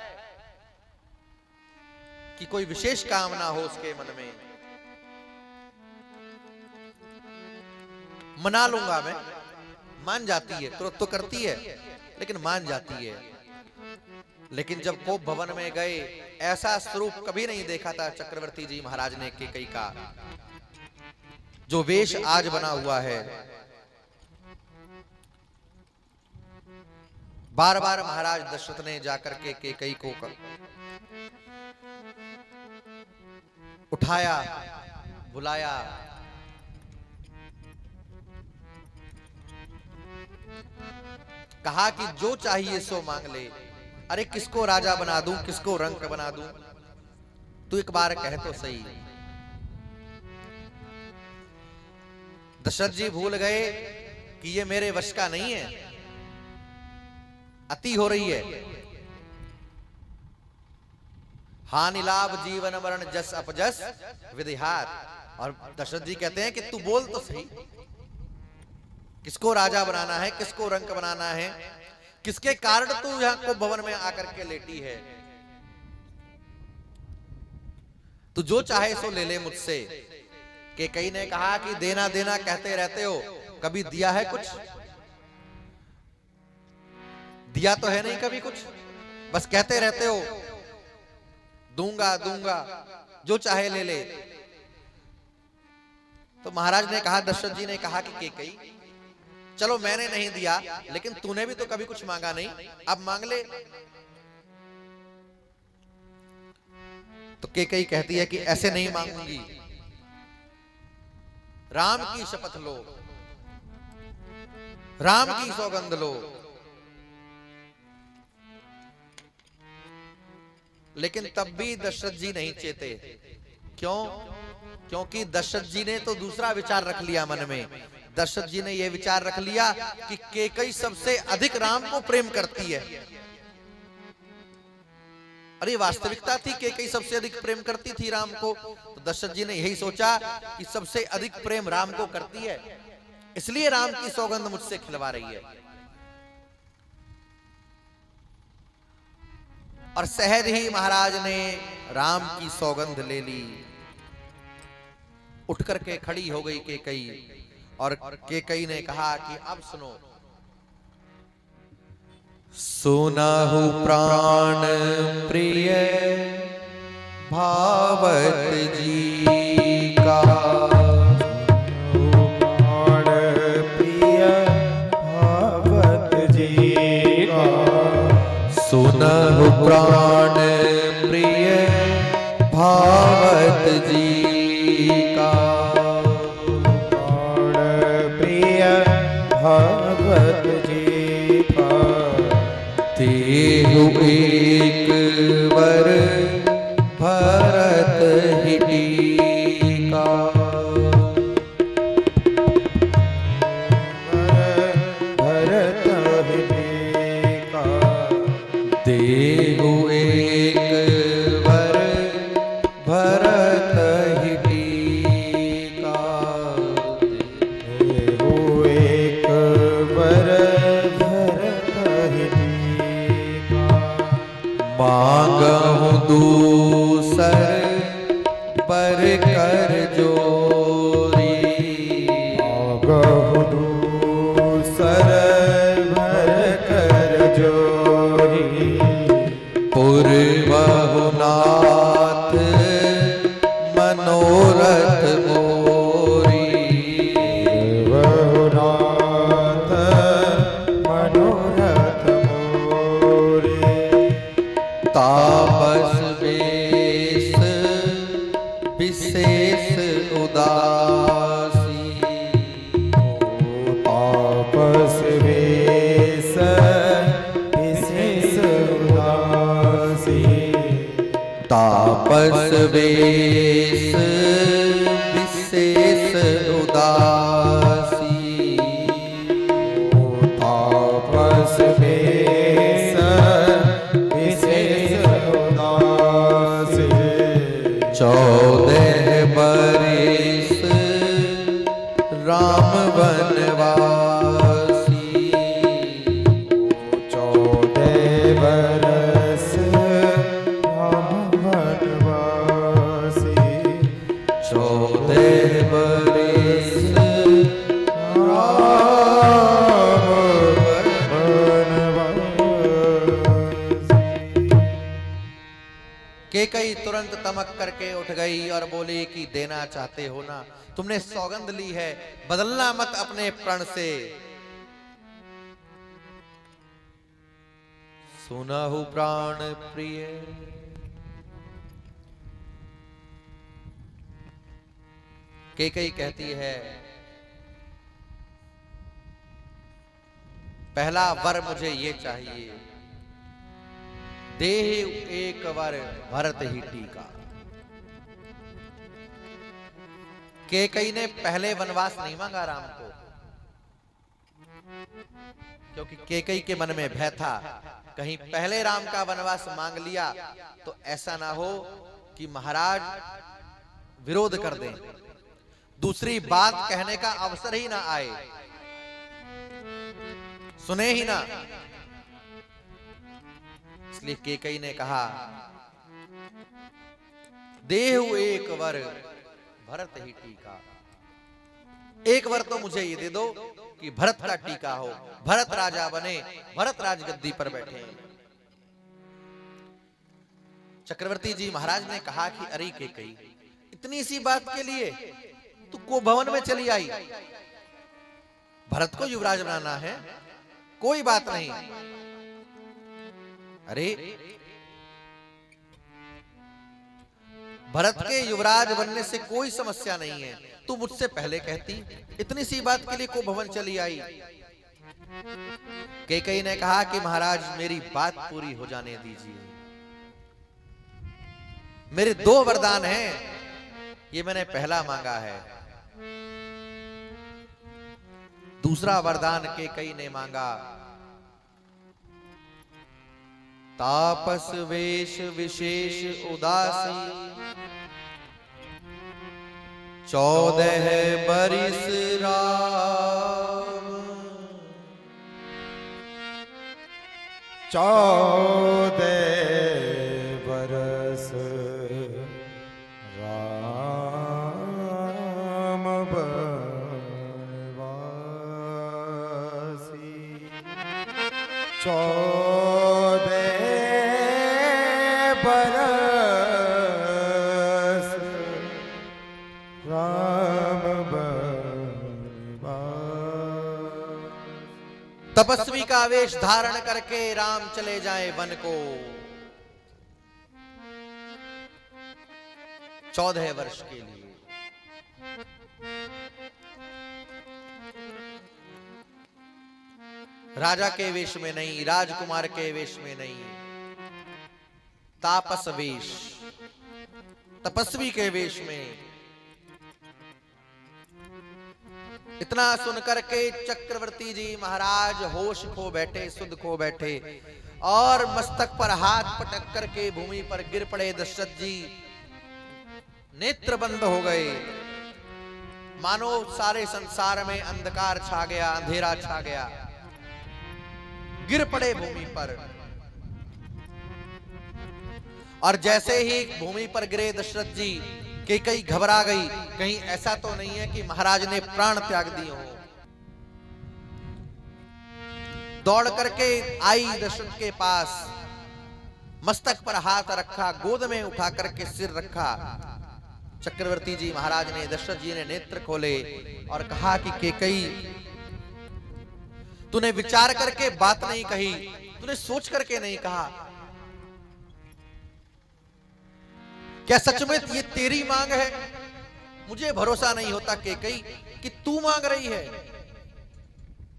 कि कोई विशेष कामना हो उसके मन में। मना लूंगा मैं, मान जाती है, क्रोध तो करती है लेकिन मान जाती है। लेकिन जब कोप भवन में गए, ऐसा स्वरूप कभी नहीं देखा था चक्रवर्ती जी महाराज ने कैकेयी का, जो वेश आज बना हुआ है। बार बार महाराज दशरथ ने जाकर के कैकेयी को उठाया, बुलाया, कहा कि जो चाहिए सो मांग ले। अरे किसको राजा बना दूं, किसको रंक बना दूं, तू एक बार कह तो सही। दशरथ जी भूल गए कि ये मेरे वश का नहीं है, अति हो रही है। हानि लाभ जीवन मरण जस अपजस विधिहार। और दशरथ जी कहते हैं कि तू बोल तो सही, किसको राजा बनाना है, किसको रंक बनाना है, किसके कारण तू यहां को भवन में आकर के लेटी है। तू जो चाहे सो ले ले मुझसे। कैकेयी ने कहा कि देना देना कहते रहते हो, कभी दिया है कुछ? दिया तो है नहीं कभी कुछ, बस कहते रहते हो दूंगा दूंगा, जो चाहे ले ले। तो महाराज ने कहा, दशरथ जी ने कहा कि कैकेयी चलो मैंने नहीं दिया, लेकिन तूने भी तो कभी कुछ मांगा नहीं, अब मांग ले। तो कैकेयी कहती है कि ऐसे नहीं मांगूंगी, राम की शपथ लो, राम की सौगंध लो। लेकिन तब भी दशरथ जी नहीं चेते। क्यों? क्योंकि दशरथ जी ने तो दूसरा विचार रख लिया मन में। दशरथ जी ने यह विचार रख लिया कि कैकेयी सबसे अधिक राम को प्रेम करती है। अरे वास्तविकता थी कैकेयी सबसे अधिक प्रेम करती थी राम को, तो दशरथ जी ने यही सोचा कि सबसे अधिक प्रेम राम को करती है, इसलिए राम की सौगंध मुझसे खिलवा रही है। और सहज ही महाराज ने राम की सौगंध ले ली। उठ करके खड़ी हो गई कैकेयी, और कैकेयी ने कहा कि अब सुनो। सुनाहु प्राण प्रिय भावत जी का, प्राण प्रिय भावत जी का। सुनहु प्राण प्रिय भावत जी का, भागवत जी का। तेहु एक वर भरत ही टीका, भरत ही टीका। तेहु एक वर भरत ही टीका, देहु एक वर भरत ही टीका। मांगहु दूत तापस वेश विशेष उदासी। तापस वेश विशेष उदासी। तापस वेश विशेष उदासी। 14 बरिस राम वनवासी। 14 बरस राम वनवासी। 14 बरिस राम वनवासी। कैकई तुरंत तमक करके उठ गई और बोली कि देना चाहते हो ना, तुमने सौगंध ली है, बदलना मत अपने प्रण से। सुनहु प्राण प्रिय। कैकई कहती है, पहला वर मुझे ये चाहिए, देह एक वर भरत ही टीका। कैकई ने पहले वनवास नहीं मांगा राम को, क्योंकि कैकई के मन में भय था, कहीं पहले राम का वनवास मांग लिया तो ऐसा ना हो कि महाराज विरोध कर दें, दूसरी बात कहने का अवसर ही ना आए, सुने ही ना। इसलिए कैकई ने कहा, देहु एक वर भरत ही टीका। एक वर तो मुझे ये दे दो कि भरत का टीका हो, भरत राजा बने, भरत राजगद्दी पर बैठे। चक्रवर्ती जी महाराज ने कहा कि अरे कैकई, इतनी सी बात के लिए तू को भवन में चली आई, भरत को युवराज बनाना है, कोई बात नहीं। अरे भरत के युवराज बनने से कोई समस्या नहीं है, तू मुझसे पहले कहती, इतनी सी बात के लिए को भवन चली आई। कैकई ने कहा कि महाराज मेरी बात पूरी हो जाने दीजिए, मेरे 2 वरदान हैं, ये मैंने पहला मांगा है, दूसरा वरदान कैकई ने मांगा, तापस वेश विशेष उदासी। 14 बरिस राम। 14 बरस राम वनवासी। 14 बरस राम वनवासी। तपस्वी का वेश धारण करके राम चले जाए वन को। 14 वर्ष के लिए। राजा के वेश में नहीं, राजकुमार के वेश में नहीं, तापस वेश, तपस्वी के वेश में। इतना सुनकर के चक्रवर्ती जी महाराज होश खो बैठे, सुध खो बैठे और मस्तक पर हाथ पटक करके भूमि पर गिर पड़े। दशरथ जी नेत्र बंद हो गए, मानो सारे संसार में अंधकार छा गया, अंधेरा छा गया। गिर पड़े भूमि पर, और जैसे ही भूमि पर गिरे दशरथ जी, कैकई घबरा गई, कहीं ऐसा तो नहीं है कि महाराज ने प्राण त्याग दिए हो। दौड़ करके आई दशरथ के पास, मस्तक पर हाथ रखा, गोद में उठा करके सिर रखा। चक्रवर्ती जी महाराज ने, दशरथ जी ने नेत्र खोले और कहा कि कैकई, तूने विचार करके बात नहीं कही, तूने सोच करके नहीं कहा। क्या सच में ये तेरी मांग है? मुझे भरोसा नहीं होता कैकई कि तू मांग रही है।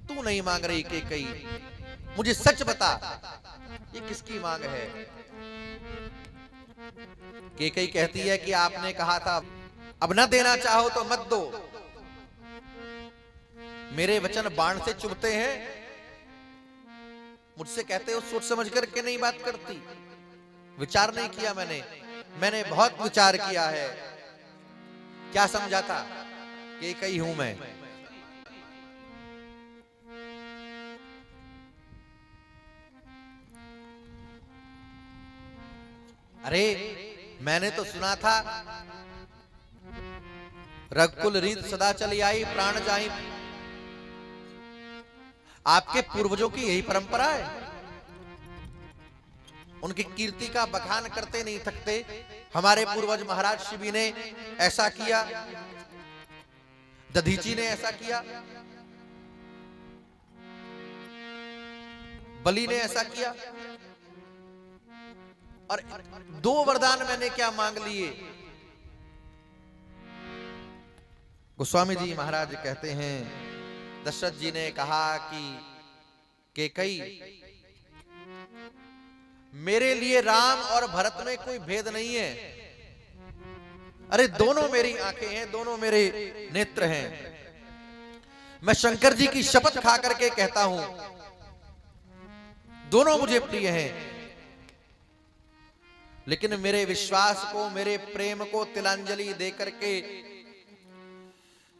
तू नहीं मांग रही कैकई, मुझे सच बता ये किसकी मांग है। कैकई कहती है कि आपने कहा था अब न देना चाहो तो मत दो, मेरे वचन बाण से चुभते हैं, मुझसे कहते हो सोच समझ करके नहीं बात करती। विचार नहीं किया मैंने बहुत विचार किया है। क्या समझा था कि कैकई हूं मैं। अरे मैंने तो सुना था रघुकुल रीत सदा चली आई प्राण जाई, आपके पूर्वजों की यही परंपरा है, उनकी कीर्ति का बखान करते नहीं थकते। हमारे पूर्वज महाराज शिवी ने ऐसा किया, दधीची ने ऐसा किया, बलि ने ऐसा किया, और 2 वरदान मैंने क्या मांग लिए। गोस्वामी जी महाराज कहते हैं दशरथ जी ने कहा कि कैकई मेरे लिए राम और भरत में कोई भेद नहीं है, अरे दोनों मेरी आंखें हैं, दोनों मेरे नेत्र हैं। मैं शंकर जी की शपथ खा करके कहता हूं दोनों मुझे प्रिय हैं, लेकिन मेरे विश्वास को, मेरे प्रेम को तिलांजलि दे करके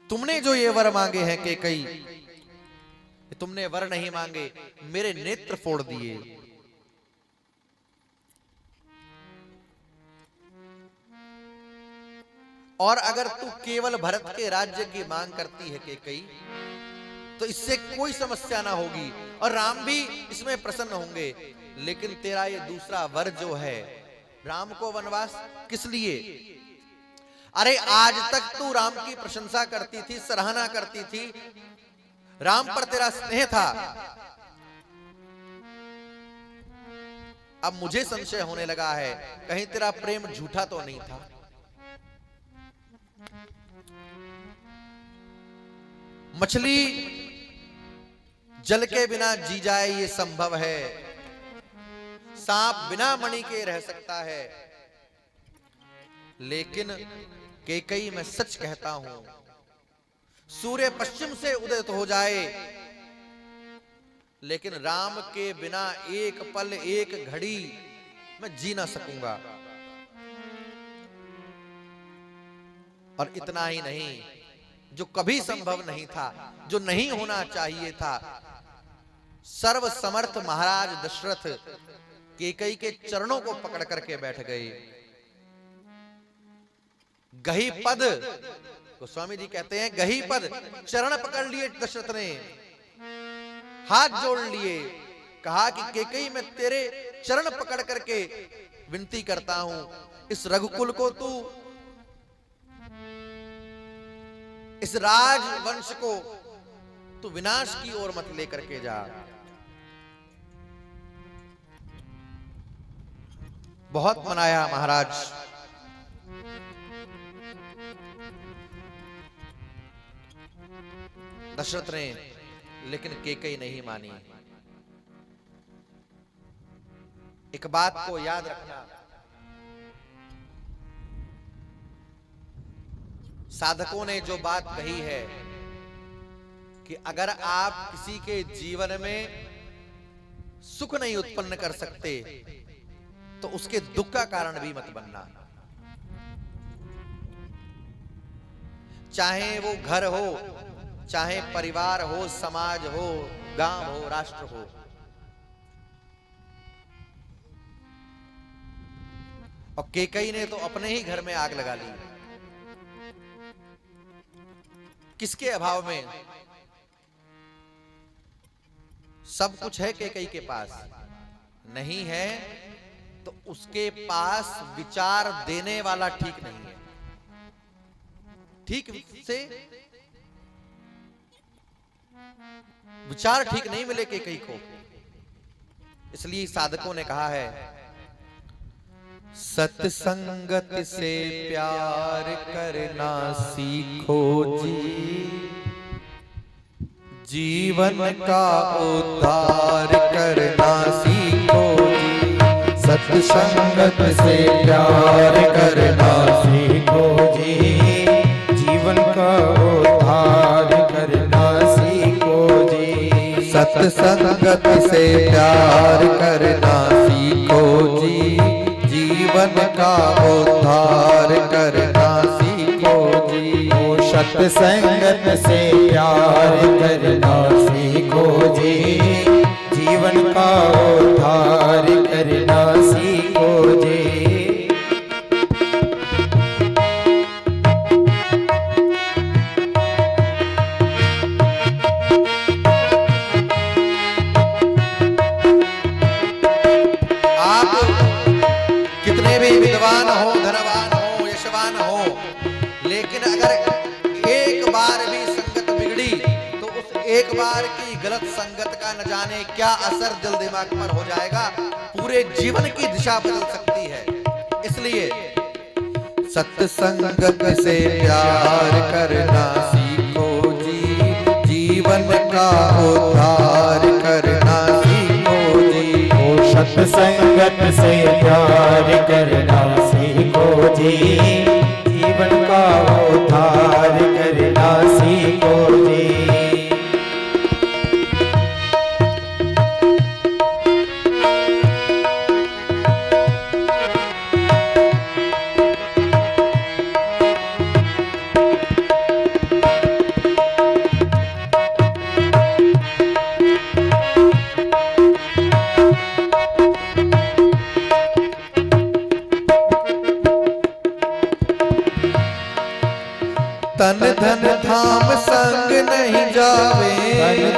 तुमने जो ये वर मांगे हैं कैकई, तुमने वर नहीं मांगे, मेरे नेत्र फोड़ दिए। और अगर तू केवल भरत के राज्य की मांग करती है कैकई, तो इससे कोई समस्या ना होगी और राम भी इसमें प्रसन्न होंगे। लेकिन तेरा ये दूसरा वर जो है, राम को वनवास किस लिए? अरे आज तक तू राम की प्रशंसा करती थी, सराहना करती थी, राम पर तेरा स्नेह था। अब मुझे संशय होने लगा है कहीं तेरा प्रेम झूठा तो नहीं था। मछली जल के बिना जी जाए ये संभव है, सांप बिना मणि के रह सकता है, लेकिन कैकई मैं सच कहता हूं, सूर्य पश्चिम से उदित हो जाए लेकिन राम के बिना एक पल एक घड़ी मैं जी ना सकूंगा। और इतना ही नहीं, जो कभी संभव नहीं था, जो नहीं होना चाहिए था, सर्व समर्थ महाराज दशरथ कैकई के चरणों को पकड़ करके बैठ गए। गही पद, गोस्वामी जी कहते हैं गही पद, चरण पकड़ लिए दशरथ ने, हाथ जोड़ लिए, कहा कि कैकई मैं तेरे चरण पकड़ करके विनती करता हूं, इस रघुकुल को तू, इस राजवंश को तू विनाश की ओर मत लेकर के जा। बहुत मनाया महाराज, दशरथ ने, लेकिन कैकई नहीं मानी। एक बात को याद रखना, साधकों ने जो बात कही है कि अगर आप किसी के जीवन में सुख नहीं उत्पन्न कर सकते तो उसके दुख का कारण भी मत बनना। चाहे वो घर हो, चाहे परिवार हो, समाज हो, गांव हो, राष्ट्र हो। और कैकई ने तो अपने ही घर में आग लगा ली। किसके अभाव में? सब कुछ है कैकई के पास, नहीं है तो उसके पास विचार देने वाला ठीक नहीं है। ठीक से विचार ठीक नहीं मिले कैकई को, इसलिए साधकों ने कहा है सत्संगत से प्यार करना सीखो जी, जीवन का उद्धार करना सीखो जी, सत्संगत से प्यार करना सीखो जी, जीवन का उद्धार करना सीखो जी। सत्संगत से प्यार करना सीखो जी, जीवन का उद्धार करना सीखो जी। सत्संगत से प्यार करना सीखो जी, जीवन का उद्धार करना सीखो जी। आप कितने भी विद्वान हो, धनवान हो, यशवान हो, लेकिन अगर एक बार भी संगत बिगड़ी तो उस एक बार की गलत संगत का न जाने क्या असर दिल दिमाग पर हो जाएगा, पूरे जीवन की दिशा बदल सकती है। इसलिए सत्संगत से प्यार करना सीखो जी, जीवन का उद्धार करना सीखो जी। सत्संगत से प्यार करना सीखो जी, जीवन का उद्धार करना सीखो जी। तन धन धाम संग नहीं जावे,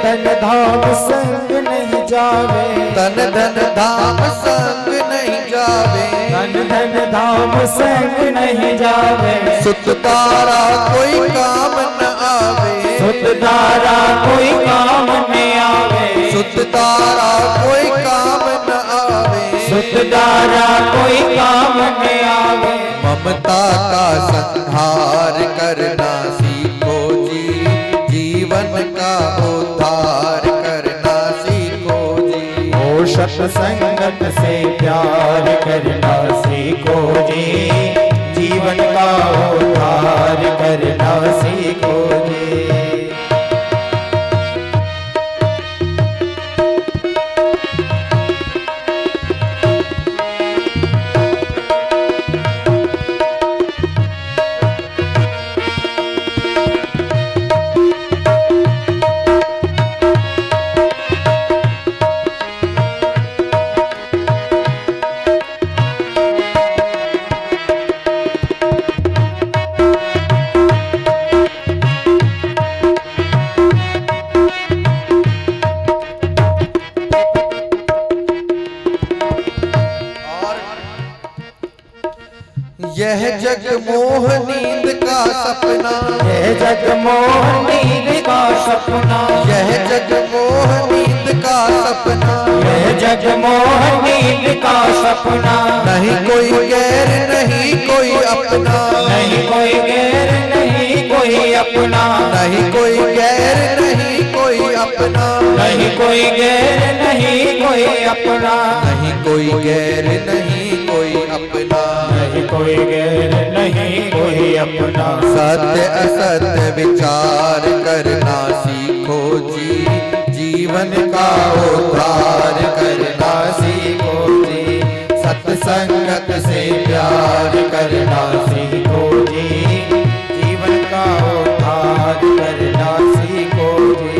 तन धन धाम संग नहीं जावे, तन धन धाम संग नहीं जावे, तन धन धाम संग नहीं जावे। सुत तारा कोई काम न आवे, सुत तारा कोई काम न आवे, सुत तारा कोई काम न आवे, सुत तारा कोई काम न आवे। ममता का संहार करना सीखो जी, जीवन का उद्धार करना सीखो जी। ओ सत्संगत से प्यार करना सीखो जी, जीवन का उद्धार करना सीखो जी। यह जग मोह नींद का सपना, यह जग मोह नींद का सपना, यह जग मोह नींद का सपना, यह जग मोह नींद का सपना। नहीं कोई गैर नहीं कोई अपना, नहीं कोई गैर नहीं कोई अपना, नहीं कोई गैर नहीं कोई अपना, नहीं कोई गैर नहीं कोई अपना, नहीं कोई गैर नहीं कोई अपना, नहीं कोई गैर नहीं कोई अपना। सत्य असत्य विचार करना सीखो जी, जीवन का उद्धार करना सीखो जी। सत्संगत से प्यार करना सीखो जी, जीवन का उद्धार करना सीखो जी।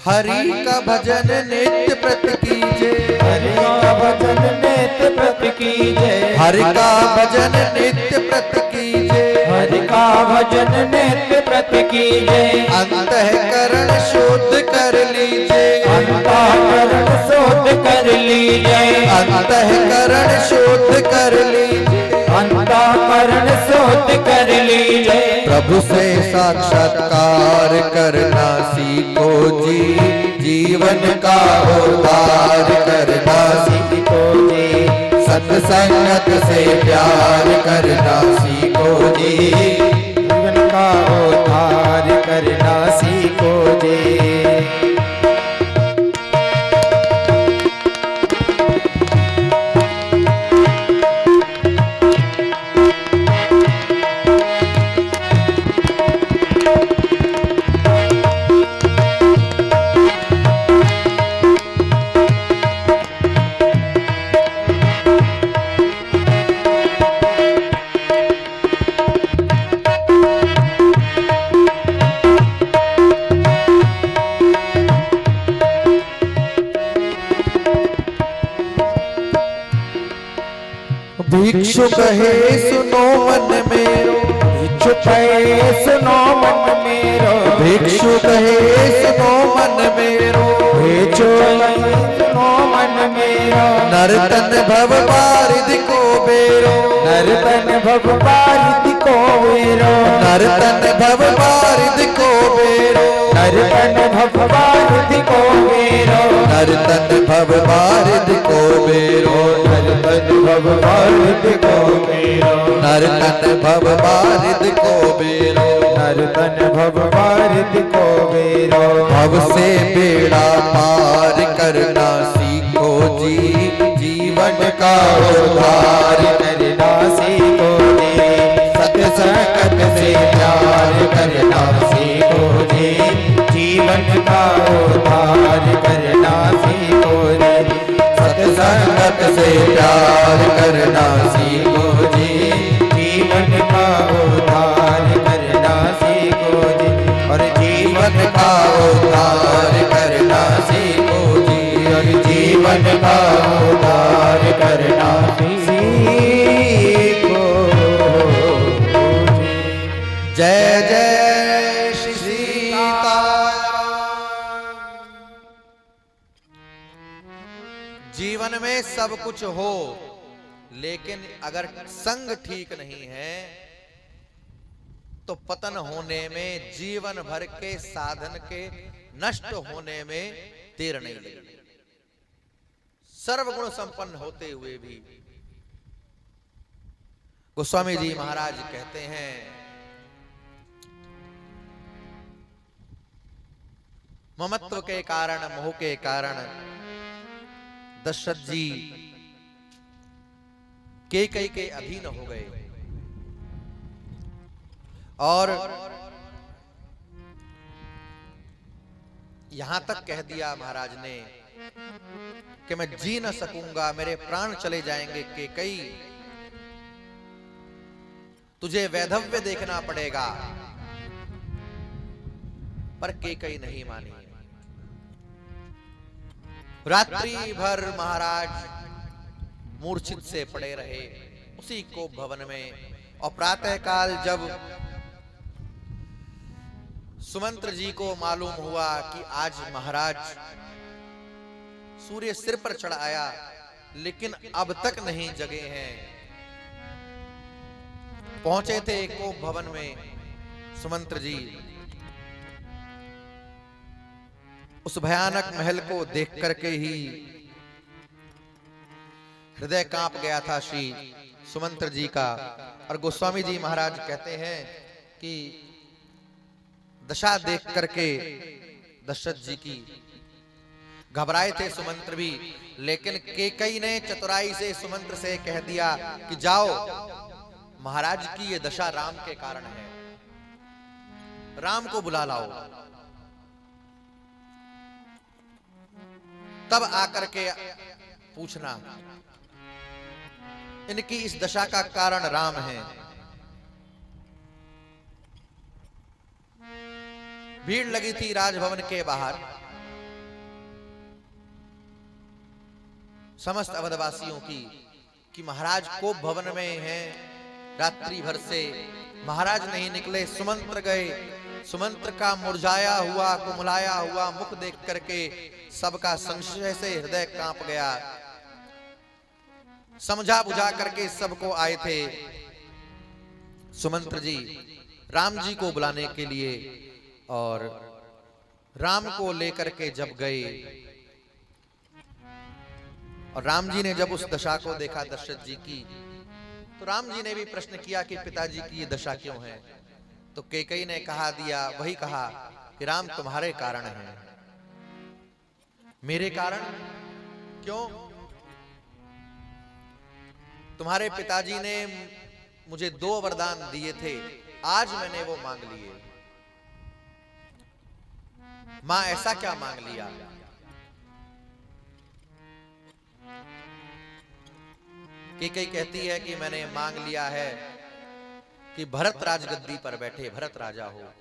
हरि का भजन नित्य प्रत कीजे, हरि का भजन नित्य प्रत कीजे, हरि का भजन नित्य प्रत कीजे, हरि का भजन नित्य प्रत कीजे, अंतःकरण शुद्ध कर लीजे, अंतःकरण शुद्ध कर लीजे, अंतःकरण शुद्ध कर लीजे, अंतःकरण शुद्ध कर लीजे। प्रभु से साक्षात्कार करना सीखो जी, जीवन का उद्धार करना सीखो जी, सत्संगत से प्यार करना सीखो जी, जीवन का उद्धार करना सीखो जी। भिक्षु कहे सुनो मन मेरो, भिक्षु कहे सुनो मन मेरो, भिक्षु कहे सुनो मन मेरो, भिक्षु कहे सुनो मन मेरो, नर्तन भव बारिधि को बेरो, नर्तन भव बारिधि को बेरो, नर्तन भव बारिधि को बेरो, नर्तन भव बारिधि को बेरो, नर्तन भव बारिधि को बेरो, नर्तन भव बारिधि को बेरो, नर्तन भव बारिधि को बेरो, नर्तन भव बारिधि को बेरो। भव से बेड़ा पार करना सीखो जी, जीवन का उद्धार करना सीखो जी, सत्संगत से प्यार करना सीखो जी, जीवन का उद्धार करना सीखो जी, सत्संगत से प्यार करना सीखो जी, जीवन का उद्धार करना सीखो जी, और जीवन का उद्धार करना सीखो जी, और जीवन का उद्धार करना सीखो जी। जय जय श्री सीताराम। जीवन में सब कुछ हो, लेकिन अगर संग ठीक नहीं है तो पतन होने में, जीवन भर के साधन के नष्ट होने में देर नहीं लगेगी। सर्वगुण संपन्न होते हुए भी गोस्वामी जी महाराज कहते हैं, ममत्व के कारण, मोह के कारण दशरथ जी कैकेयी के अधीन हो गए और यहां तक कह दिया महाराज ने कि मैं जी न सकूंगा, मेरे प्राण चले जाएंगे कैकेयी, तुझे वैधव्य देखना पड़ेगा। पर कैकेयी नहीं मानी। रात्रि भर महाराज मूर्छित से पड़े रहे उसी को भवन में, और प्रातः काल जब सुमंत्र जी को मालूम हुआ कि आज महाराज सूर्य सिर पर चढ़ आया लेकिन अब तक नहीं जगे हैं, पहुंचे थे को भवन में सुमंत्र जी, उस भयानक महल को देख करके ही हृदय कांप गया था श्री सुमंत्र जी का। और गोस्वामी जी महाराज कहते हैं कि दशा देख करके दशरथ जी की घबराए थे सुमंत्र भी, लेकिन कैकेयी ने चतुराई से सुमंत्र से कह दिया कि जाओ, महाराज की ये दशा राम के कारण है, राम को बुला लाओ। तब आकर के पूछना, इनकी इस दशा का कारण राम है। भीड़ लगी थी राजभवन के बाहर, समस्त अवधवासियों की कि महाराज कोप भवन में हैं, रात्रि भर से महाराज नहीं निकले, सुमंत्र गए। सुमंत्र का मुरझाया हुआ कुमलाया हुआ मुख देख करके सबका संशय से हृदय कांप गया। समझा बुझा करके सबको आए थे सुमंत्र जी राम जी को बुलाने के लिए, और राम को लेकर के जब गए और राम जी ने जब उस दशा को देखा दशरथ जी की, तो राम जी ने भी प्रश्न किया कि पिताजी की ये दशा क्यों है। तो कैकेयी ने वही कहा कि राम तुम्हारे कारण है। मेरे कारण? क्यों? तुम्हारे पिताजी ने मुझे 2 वरदान दिए थे, आज मैंने वो मांग लिए। मां ऐसा क्या मांग लिया? कैकेयी कहती है कि मैंने मांग लिया है कि भरत राजगद्दी पर बैठे, भरत राजा हो।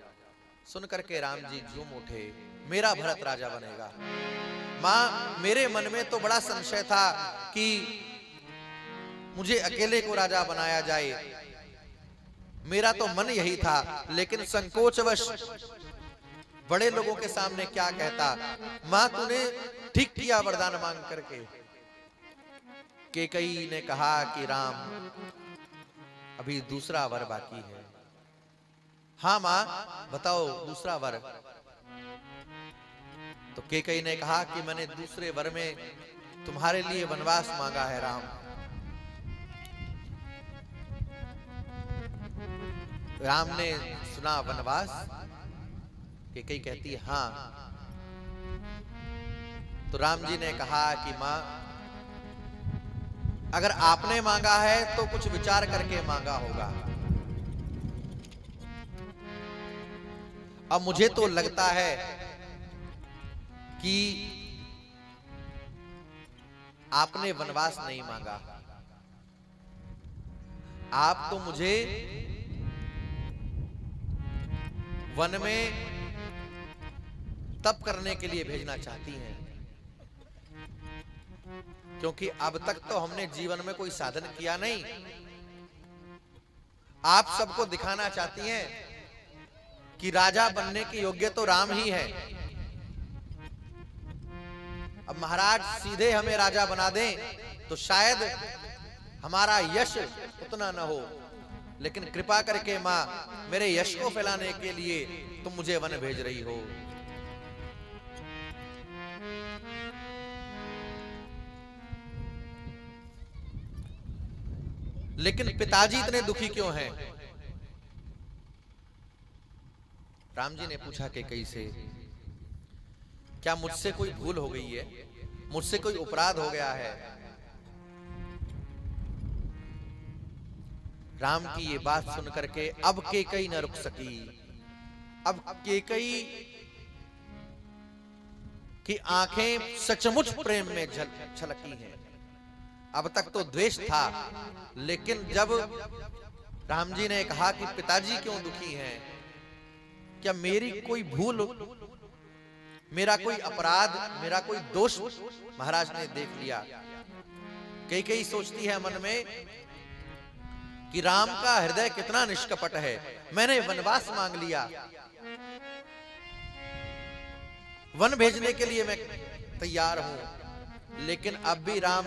सुन करके राम जी झूम उठे, मेरा भरत राजा बनेगा। मां, मेरे मन में तो बड़ा संशय था कि मुझे अकेले को राजा बनाया जाए, मेरा तो मन यही था, लेकिन संकोचवश बड़े लोगों के सामने क्या कहता। मां, तूने ठीक किया वरदान मांग करके। कैकेयी ने कहा कि राम, अभी दूसरा वर बाकी है। हाँ मां, बताओ दूसरा वर। तो कैकेयी ने कहा कि मैंने दूसरे वर में तुम्हारे लिए वनवास मांगा है राम। राम ने सुना वनवास, कैकेयी कहती हां। तो राम जी ने कहा कि मां, अगर आपने मांगा है तो कुछ विचार करके मांगा होगा। अब मुझे तो लगता है कि आपने वनवास नहीं मांगा, आप तो मुझे वन में तप करने के लिए भेजना चाहती हैं, क्योंकि अब तक तो हमने जीवन में कोई साधन किया नहीं। आप सबको दिखाना चाहती हैं कि राजा बनने के योग्य तो राम ही है। अब महाराज सीधे हमें राजा बना दें तो शायद हमारा यश उतना न हो, लेकिन कृपा करके मां, मेरे यश को फैलाने के लिए तुम मुझे वन भेज रही हो। लेकिन पिताजी इतने दुखी क्यों हैं? राम जी ने पूछा कैकेयी से, क्या मुझसे कोई भूल हो गई है? मुझसे कोई अपराध हो गया है? राम की ये बात सुन करके अब कैकेयी न रुक सकी। अब कैकेयी की आंखें सचमुच प्रेम में छलकी हैं। अब तक तो द्वेष था, लेकिन जब राम जी ने कहा कि पिताजी क्यों दुखी हैं, क्या मेरी कोई भूल, मेरा कोई अपराध, मेरा कोई दोष महाराज ने देख लिया? कैकेयी सोचती है मन में कि राम का हृदय कितना निष्कपट है। मैंने वनवास मांग लिया, वन भेजने के लिए मैं तैयार हूं, लेकिन अब भी राम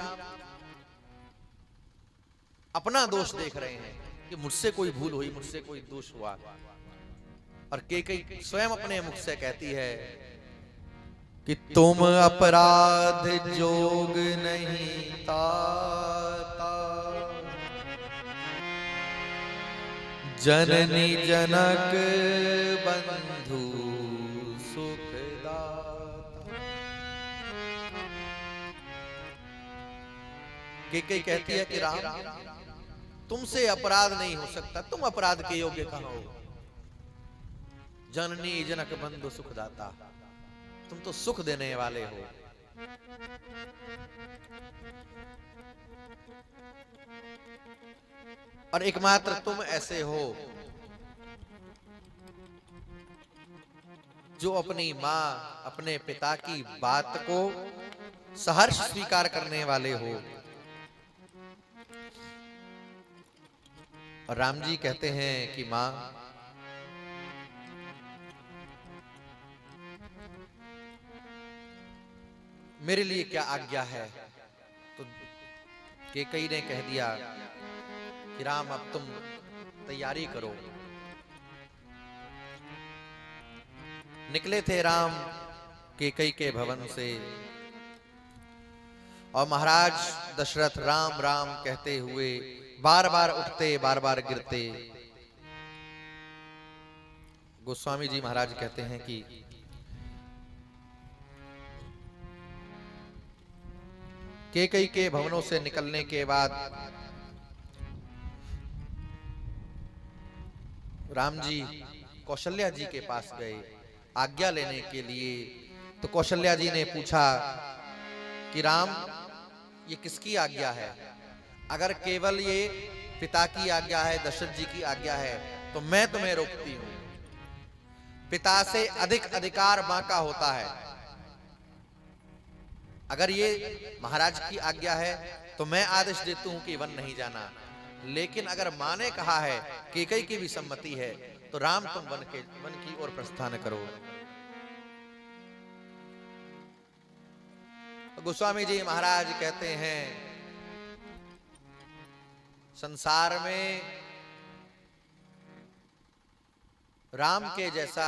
अपना दोष देख रहे हैं कि मुझसे कोई भूल हुई, मुझसे कोई दोष हुआ। और कैकेयी स्वयं अपने मुख से कहती है कि तुम अपराध जोग नहीं ताता, जननी जनक बंधु सुखदाता। कैकेयी कहती है कि राम, तुमसे अपराध नहीं हो सकता, तुम अपराध के योग्य कहां हो? जननी जनक बंधु सुखदाता, तुम तो सुख देने वाले हो। और एकमात्र तुम ऐसे हो जो अपनी मां, अपने पिता की बात को सहर्ष स्वीकार करने वाले हो। और राम जी कहते हैं कि मां, मेरे लिए क्या आज्ञा है। तो कैकेयी ने कह दिया कि राम अब तुम तैयारी करो। निकले थे राम कैकेयी के भवन से और महाराज दशरथ राम राम कहते हुए बार बार उठते बार बार गिरते। गोस्वामी जी महाराज कहते हैं कि कैकेयी के भवनों से निकलने के बाद राम जी कौशल्या जी के पास गए आज्ञा लेने के लिए। तो कौशल्या जी ने पूछा कि राम, ये किसकी आज्ञा है? अगर केवल ये पिता की आज्ञा है, दशरथ जी की आज्ञा है, तो मैं तुम्हें रोकती हूं। पिता से अधिक अधिकार मां का होता है। अगर ये महाराज की आज्ञा है तो मैं आदेश देती हूं कि वन नहीं जाना, लेकिन अगर मां ने कहा है, कैकेयी की भी सम्मति है, तो राम तुम वन की ओर प्रस्थान करो। गोस्वामी जी महाराज कहते हैं, संसार में राम के जैसा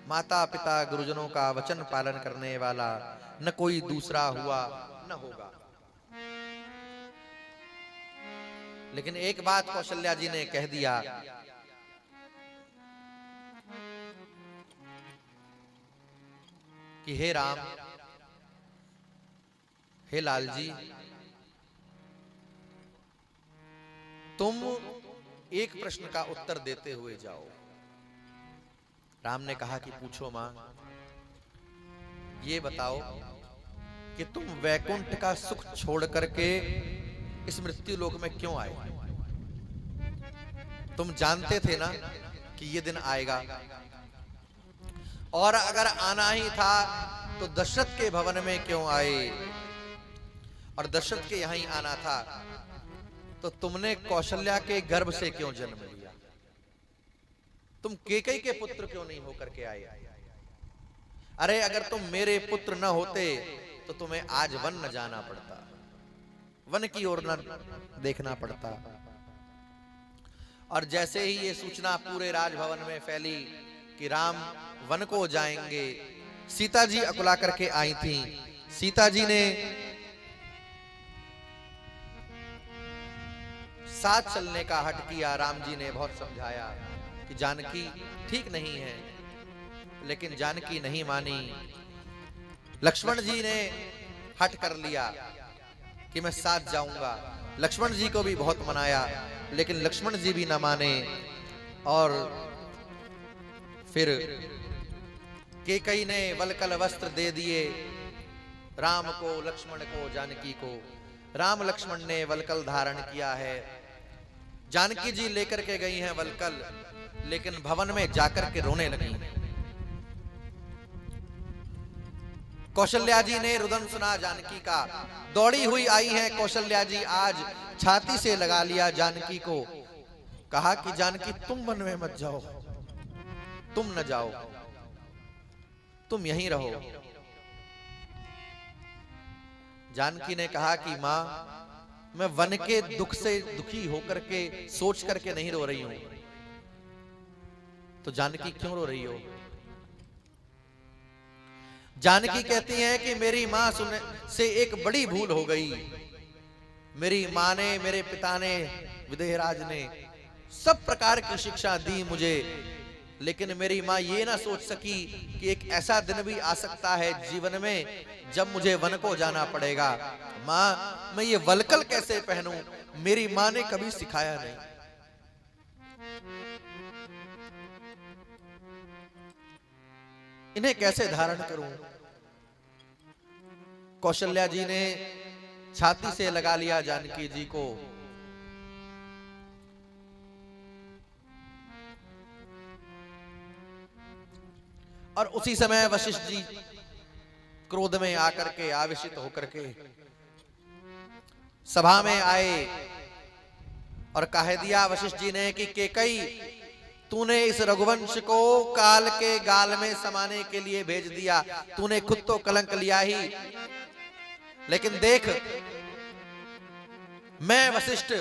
माता पिता गुरुजनों का वचन पालन करने वाला न कोई दूसरा हुआ न होगा। लेकिन एक बात कौशल्या जी ने कह दिया कि हे राम, हे लाल जी, तुम एक प्रश्न का उत्तर देते हुए जाओ। राम ने कहा कि पूछो मां, ये बताओ कि तुम वैकुंठ का सुख छोड़ करके इस मृत्यु लोक में क्यों आए? तुम जानते थे ना कि ये दिन आएगा, और अगर आना ही था तो दशरथ के भवन में क्यों आए? और दशरथ के यहां ही आना था तो तुमने कौशल्या के गर्भ से क्यों जन्म लिया? तुम कैकेयी के पुत्र क्यों नहीं होकर के आए? अरे अगर तुम मेरे पुत्र न होते तो तुम्हें आज वन न जाना पड़ता, वन की ओर न देखना पड़ता। और जैसे ही ये सूचना पूरे राजभवन में फैली कि राम वन को जाएंगे, सीता जी अकुला करके आई थी। सीता जी ने साथ चलने का हट किया। राम जी ने बहुत समझाया कि जानकी ठीक नहीं है, लेकिन जानकी नहीं मानी। लक्ष्मण जी ने हट कर लिया कि मैं साथ जाऊंगा। लक्ष्मण जी को भी बहुत मनाया, लेकिन लक्ष्मण जी भी ना माने। और फिर कैकेयी ने वलकल वस्त्र दे दिए राम को, लक्ष्मण को, जानकी को। राम लक्ष्मण ने वलकल धारण किया है। जानकी जी लेकर के गई हैं वलकल, लेकिन भवन में जाकर के रोने लगी। कौशल्या जी ने रुदन सुना जानकी का, दौड़ी हुई आई हैं कौशल्या जी। आज छाती से लगा लिया जानकी को, कहा कि जानकी तुम वन में मत जाओ, तुम न जाओ, तुम यहीं रहो। जानकी ने कहा कि मां, मैं वन के दुख से दुखी होकर के सोच करके नहीं रो रही हूं। तो जानकी क्यों रो रही हो? जानकी कहती है कि मेरी मां सुनने से एक बड़ी भूल हो गई। मेरी मां ने, मेरे पिता ने, विदेहराज ने सब प्रकार की शिक्षा दी मुझे, लेकिन मेरी मां ये ना सोच सकी कि एक ऐसा दिन भी आ सकता है जीवन में जब मुझे वन को जाना पड़ेगा। मां, मैं ये वलकल कैसे पहनूं? मेरी मां ने कभी सिखाया नहीं। इन्हें कैसे धारण करूं? कौशल्या जी ने छाती से लगा लिया जानकी जी को। और उसी समय वशिष्ठ जी क्रोध में आकर के, आवेशित होकर के सभा में आए और कह दिया वशिष्ठ जी ने कि केकई, तूने इस रघुवंश को काल के गाल में समाने के लिए भेज दिया। तूने खुद तो कलंक लिया ही, लेकिन देख, मैं वशिष्ठ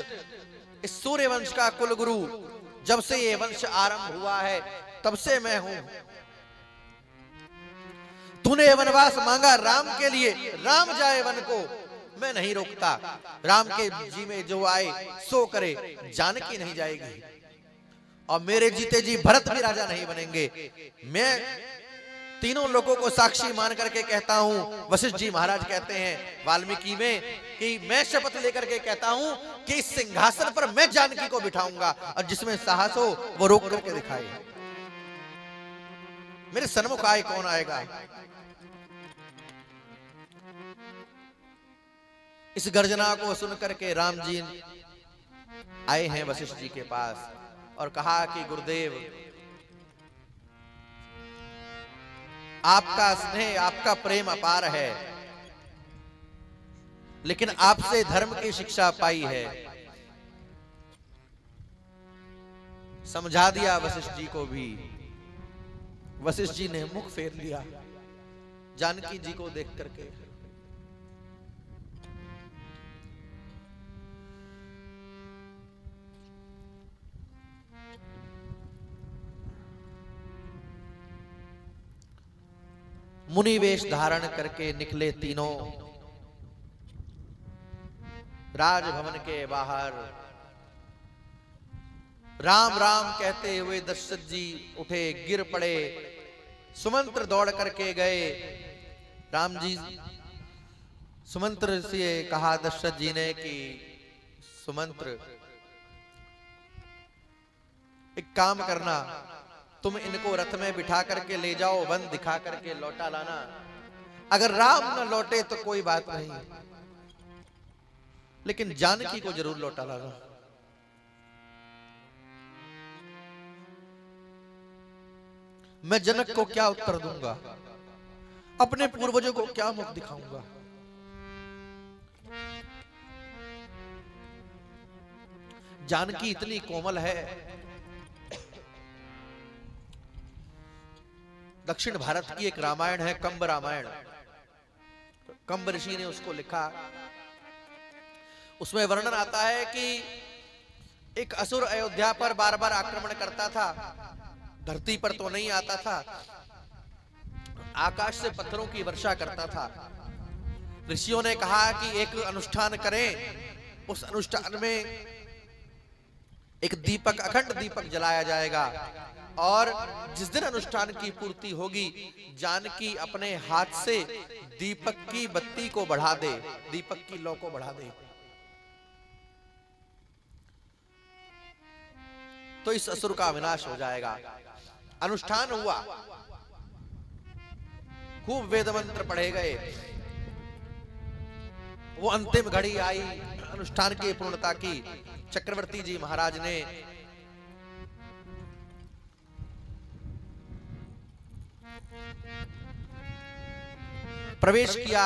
इस सूर्य वंश का कुलगुरु, जब से ये वंश आरंभ हुआ है तब से मैं हूं। तूने वनवास मांगा राम के लिए, राम जाए वन को, मैं नहीं रोकता। राम के जी में जो आए सो करे, जानकी नहीं जाएगी। और मेरे जीते जी भरत भी राजा नहीं बनेंगे। मैं तीनों लोगों को साक्षी मान करके कहता हूं, वशिष्ठ जी महाराज कहते हैं वाल्मीकि में कि मैं शपथ लेकर के कहता हूं कि इस सिंहासन पर मैं जानकी को बिठाऊंगा, और जिसमें साहस हो वो रोक करके दिखाए। मेरे सन्मुख आए कौन आएगा। इस गर्जना को सुन करके राम जी आए हैं वशिष्ठ जी के पास और कहा कि गुरुदेव, आपका स्नेह, आपका प्रेम अपार है, लेकिन आपसे धर्म की शिक्षा पाई है। समझा दिया वशिष्ठ जी को भी। वशिष्ठ जी ने मुख फेर लिया जानकी जी को देख करके। मुनि वेश धारण करके निकले तीनों राजभवन के बाहर। राम राम कहते हुए दशरथ जी उठे, गिर पड़े, सुमंत्र दौड़ करके गए। राम जी सुमंत्र से कहा दशरथ जी ने कि सुमंत्र, एक काम करना, तुम इनको रथ में बिठा करके ले जाओ, वन दिखा करके लौटा लाना। अगर राम न लौटे तो कोई बात नहीं, लेकिन जानकी को जरूर लौटा लाना। मैं जनक को क्या उत्तर दूंगा, अपने पूर्वजों को क्या मुख दिखाऊंगा। जानकी इतनी कोमल है। दक्षिण भारत की एक रामायण है, कंब रामायण। कंब ऋषि ने उसको लिखा। उसमें वर्णन आता है कि एक असुर अयोध्या पर बार बार आक्रमण करता था। धरती पर तो नहीं आता था, आकाश से पत्थरों की वर्षा करता था। ऋषियों ने कहा कि एक अनुष्ठान करें। उस अनुष्ठान में एक दीपक, अखंड दीपक जलाया जाएगा, और जिस दिन अनुष्ठान की पूर्ति होगी, जानकी अपने हाथ से दीपक की बत्ती को बढ़ा दे, दीपक की लौ को बढ़ा दे। तो इस असुर का विनाश हो जाएगा। अनुष्ठान हुआ, खूब वेद मंत्र पढ़े गए। वो अंतिम घड़ी आई अनुष्ठान की पूर्णता की। चक्रवर्ती जी महाराज ने प्रवेश किया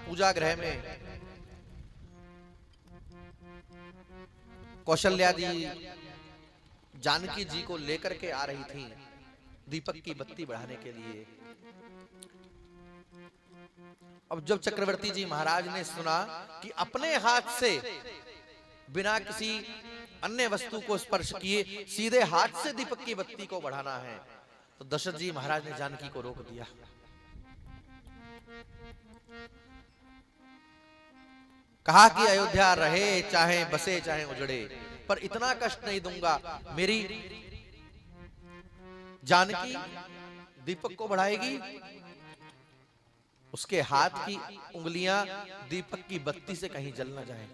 पूजा गृह में। कौशल्या जी जानकी जी को लेकर के आ रही थी दीपक की बत्ती बढ़ाने के लिए। अब जब चक्रवर्ती जी महाराज ने सुना कि अपने हाथ से, बिना किसी अन्य वस्तु को स्पर्श किए, सीधे हाथ से दीपक की बत्ती को बढ़ाना है, तो दशरथ जी महाराज ने जानकी को रोक दिया। कहा कि अयोध्या रहे चाहे बसे चाहे उजड़े, पर इतना कष्ट नहीं दूंगा। मेरी जानकी दीपक को बढ़ाएगी, उसके हाथ की उंगलियां दीपक की बत्ती से कहीं जल न जाए।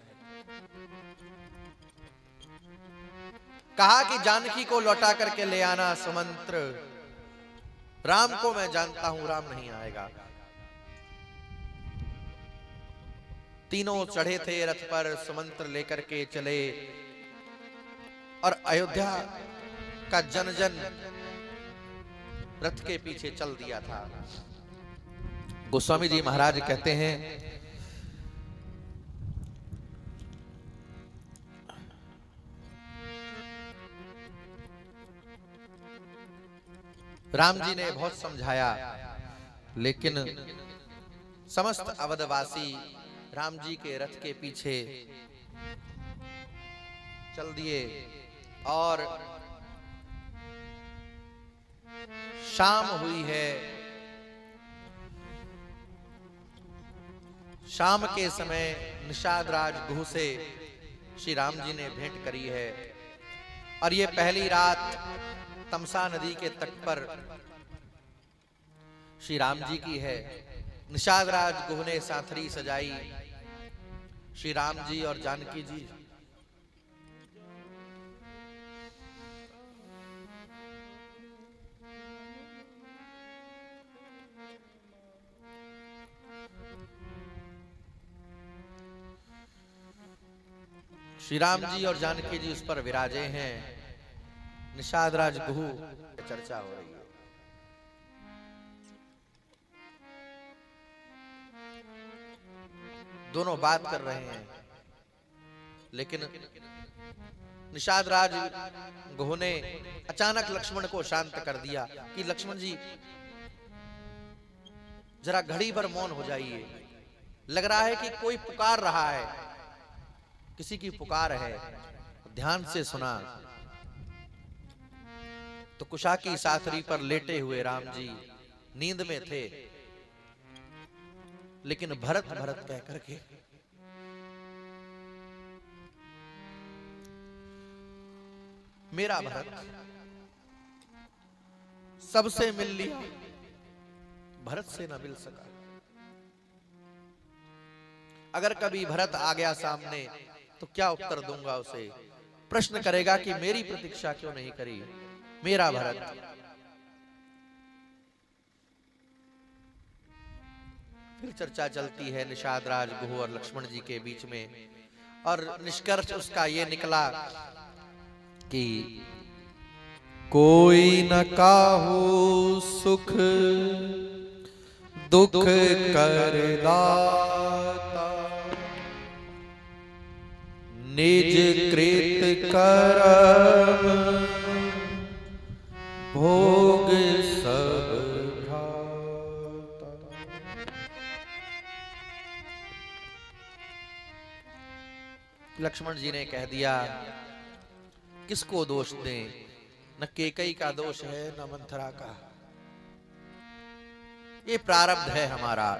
कहा कि जानकी को लौटा करके ले आना सुमंत्र। राम को मैं जानता हूं, राम नहीं आएगा। तीनों चढ़े थे रथ पर, सुमंत्र लेकर के चले, और अयोध्या का जन जन रथ के पीछे चल दिया था। गोस्वामी जी महाराज कहते हैं, राम जी ने बहुत समझाया, लेकिन समस्त अवधवासी राम जी के रथ के पीछे चल दिए और शाम हुई है। शाम के समय निषाद राज गुह से श्री राम जी ने भेंट करी है और ये पहली रात तमसा नदी के तट पर श्री राम जी की है। निषाद राज गुह ने साथरी सजाई, श्री राम जी और जानकी जी श्री राम जी और जानकी जी उस पर विराजे हैं। निषाद राज गुह चर्चा हो रही है। दोनों बात कर रहे हैं, लेकिन निषाद राज गुह ने अचानक लक्ष्मण को शांत कर दिया कि लक्ष्मण जी जरा घड़ी भर मौन हो जाइए, लग रहा है कि कोई पुकार रहा है, किसी की पुकार है, ध्यान से सुना। तो कुशा की साथरी पर लेटे हुए राम जी नींद में थे, लेकिन भरत भरत कह करके मेरा भरत सबसे मिल लिया, भरत से ना मिल सका। अगर कभी भरत आ गया सामने तो क्या उत्तर दूंगा उसे? प्रश्न करेगा कि मेरी प्रतीक्षा क्यों नहीं करी मेरा भरत। फिर चर्चा चलती है निषाद राज गुह और लक्ष्मण जी के बीच में, और निष्कर्ष उसका ये निकला कि कोई न काहू सुख दुख कर दाता, निज कृत करम भोग सब भ्राता। लक्ष्मण जी ने कह दिया, किसको दोष दें? न केकई का दोष है न मंथरा का, ये प्रारब्ध है हमारा।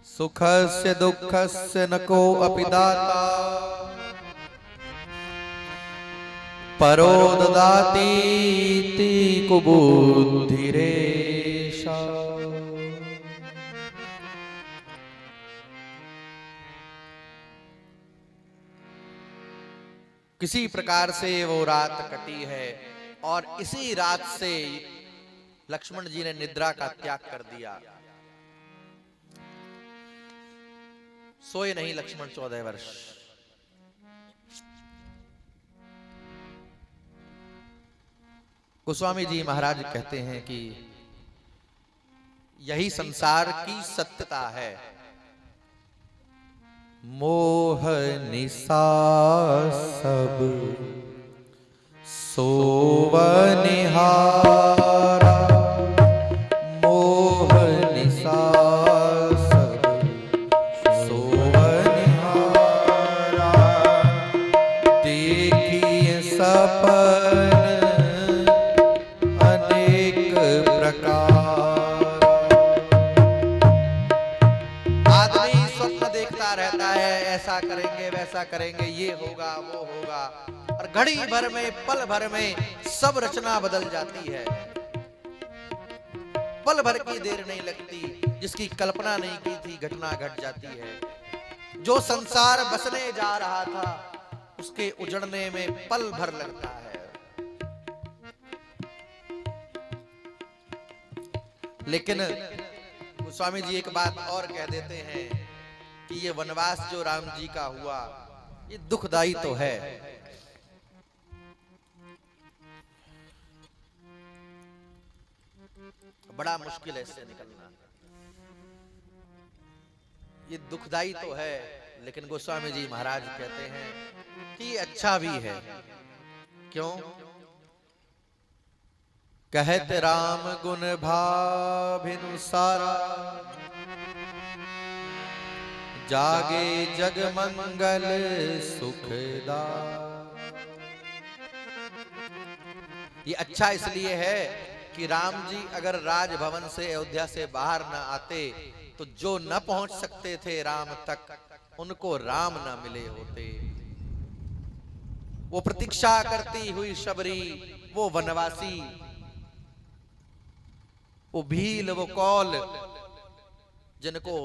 सुखस्य दुःखस्य न को अपि दाता, परो ददाति कुबुद्धिरेषा। किसी प्रकार से वो रात कटी है और इसी रात से लक्ष्मण जी ने निद्रा का त्याग कर दिया। सोए नहीं लक्ष्मण 14 वर्ष। गोस्वामी जी महाराज कहते हैं कि यही संसार की सत्यता है। मोह निशा सब सोवनिहारा, मोह निशा सब सोवनिहारा, देखिए सपन अनेक प्रकार। आदमी स्वप्न देखता रहता है, ऐसा करेंगे वैसा करेंगे, ये होगा वो होगा, और घड़ी भर में पल भर में सब रचना बदल जाती है। पल भर की देर नहीं लगती, जिसकी कल्पना नहीं की थी घटना घट जाती है। जो संसार बसने जा रहा था उसके उजड़ने में पल भर लगता है। लेकिन गोस्वामी जी एक बात और कह देते हैं कि ये वनवास जो राम जी का हुआ ये दुखदाई तो है। बड़ा मुश्किल है इससे निकलना। ये दुखदाई तो है, लेकिन गोस्वामी जी महाराज कहते हैं कि अच्छा भी है। क्यों? कहते राम गुण भाभिनु सारा, जागे जग मंगल सुखदा। ये अच्छा इसलिए है कि राम जी अगर राजभवन से, अयोध्या से बाहर न आते तो जो न पहुंच सकते थे राम तक, उनको राम न मिले होते। वो प्रतीक्षा करती हुई शबरी, वो वनवासी, वो भील, वो कौल, जिनको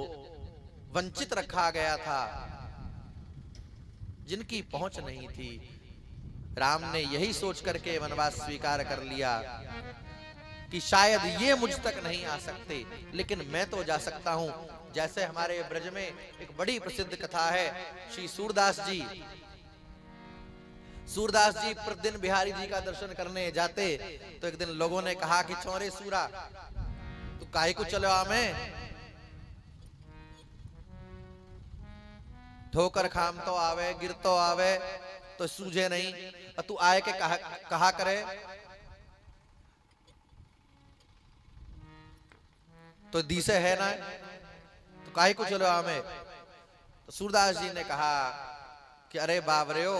वंचित रखा गया था, जिनकी पहुंच नहीं थी, राम ने यही सोच करके वनवास स्वीकार कर लिया कि शायद ये मुझ तक नहीं आ सकते, लेकिन मैं तो जा सकता हूं। जैसे हमारे ब्रज में एक बड़ी प्रसिद्ध कथा है, श्री सूरदास जी। सूरदास जी प्रतिदिन बिहारी जी का दर्शन करने जाते, तो एक दिन लोगों ने कहा कि चौरे सूरा, तू काहे को चलो आमे, ठोकर खाम तो आवे, गिर तो आवे, तो सूझे नहीं, और तू आए के कहा करे तो दिसे है ना, तो काहे को चलो आमे। तो सूरदास जी ने कहा कि अरे बाबरे ओ,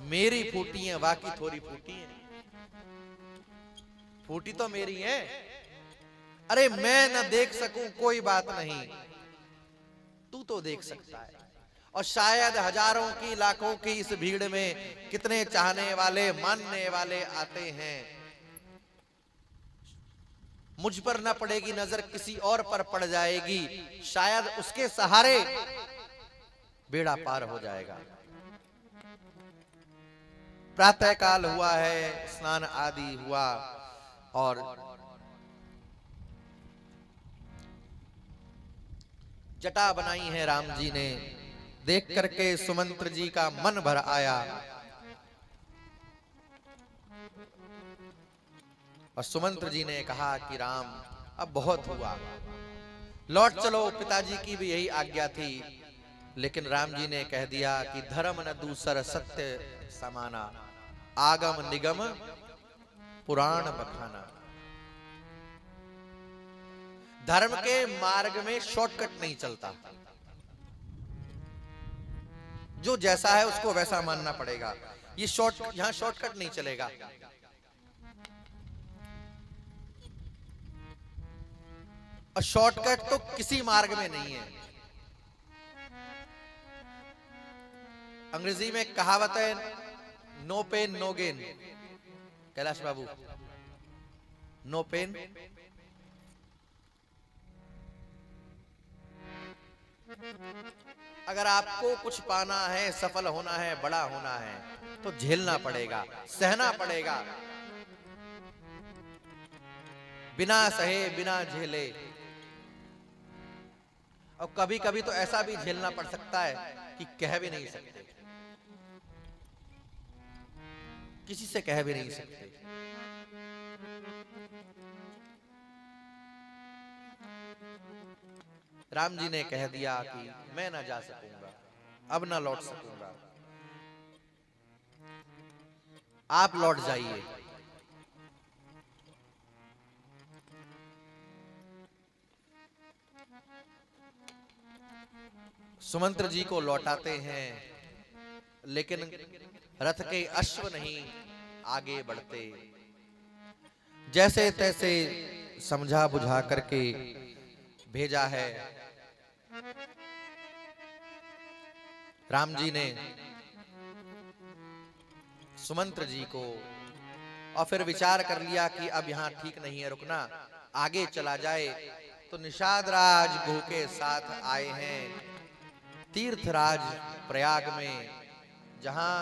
मेरी फूटी है, बाकी थोड़ी फूटी है, फूटी तो मेरी है। अरे मैं न देख सकूं कोई बात नहीं, तू तो देख सकता है। और शायद हजारों की, लाखों की इस भीड़ में कितने चाहने वाले, मानने वाले आते हैं, मुझ पर न पड़ेगी नजर, किसी और पर पड़ जाएगी, शायद उसके सहारे बेड़ा पार हो जाएगा। प्रातः काल हुआ है, स्नान आदि हुआ, और जटा बनाई है राम जी ने। देख करके सुमंत्र जी का मन भर आया, और सुमंत्र जी ने कहा कि राम अब बहुत हुआ, लौट चलो। पिताजी की भी यही आज्ञा थी, लेकिन राम जी ने कह दिया कि धर्म न दूसर सत्य समाना, आगम निगम पुराण बखाना। धर्म के मार्ग में शॉर्टकट नहीं चलता, जो जैसा है उसको वैसा मानना पड़ेगा। ये यहां शॉर्टकट नहीं चलेगा। और शॉर्टकट तो किसी मार्ग में नहीं है। अंग्रेजी में कहावत है, no pain no gain. Kailash Babu, no pain अगर आपको कुछ पाना है, सफल होना है, बड़ा होना है, तो झेलना पड़ेगा, सहना पड़ेगा। बिना सहे, बिना झेले। और कभी कभी तो ऐसा भी झेलना पड़ सकता है कि कह भी नहीं सकते, किसी से कह भी नहीं सकते। राम जी ने कह दिया कि मैं ना जा सकूंगा, अब ना लौट सकूंगा, आप लौट जाइए। सुमंत्र जी को लौटाते हैं, लेकिन रथ के अश्व नहीं आगे बढ़ते। जैसे तैसे समझा बुझा करके भेजा है राम जी ने सुमंत्र जी को। और फिर विचार कर लिया कि अब यहां ठीक नहीं है रुकना, आगे चला जाए। तो निषाद राज भू के साथ आए हैं तीर्थराज प्रयाग में, जहां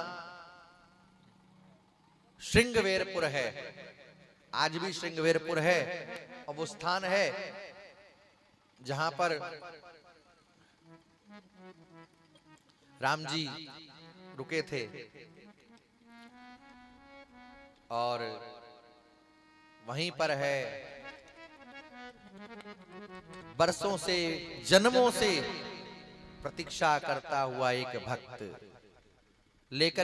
श्रृंगवेरपुर है। आज भी श्रृंगवेरपुर है, और वो स्थान है जहां पर राम जी रुके थे। और वहीं पर है वर्षों से, जन्मों से प्रतीक्षा करता हुआ एक भक्त लेकर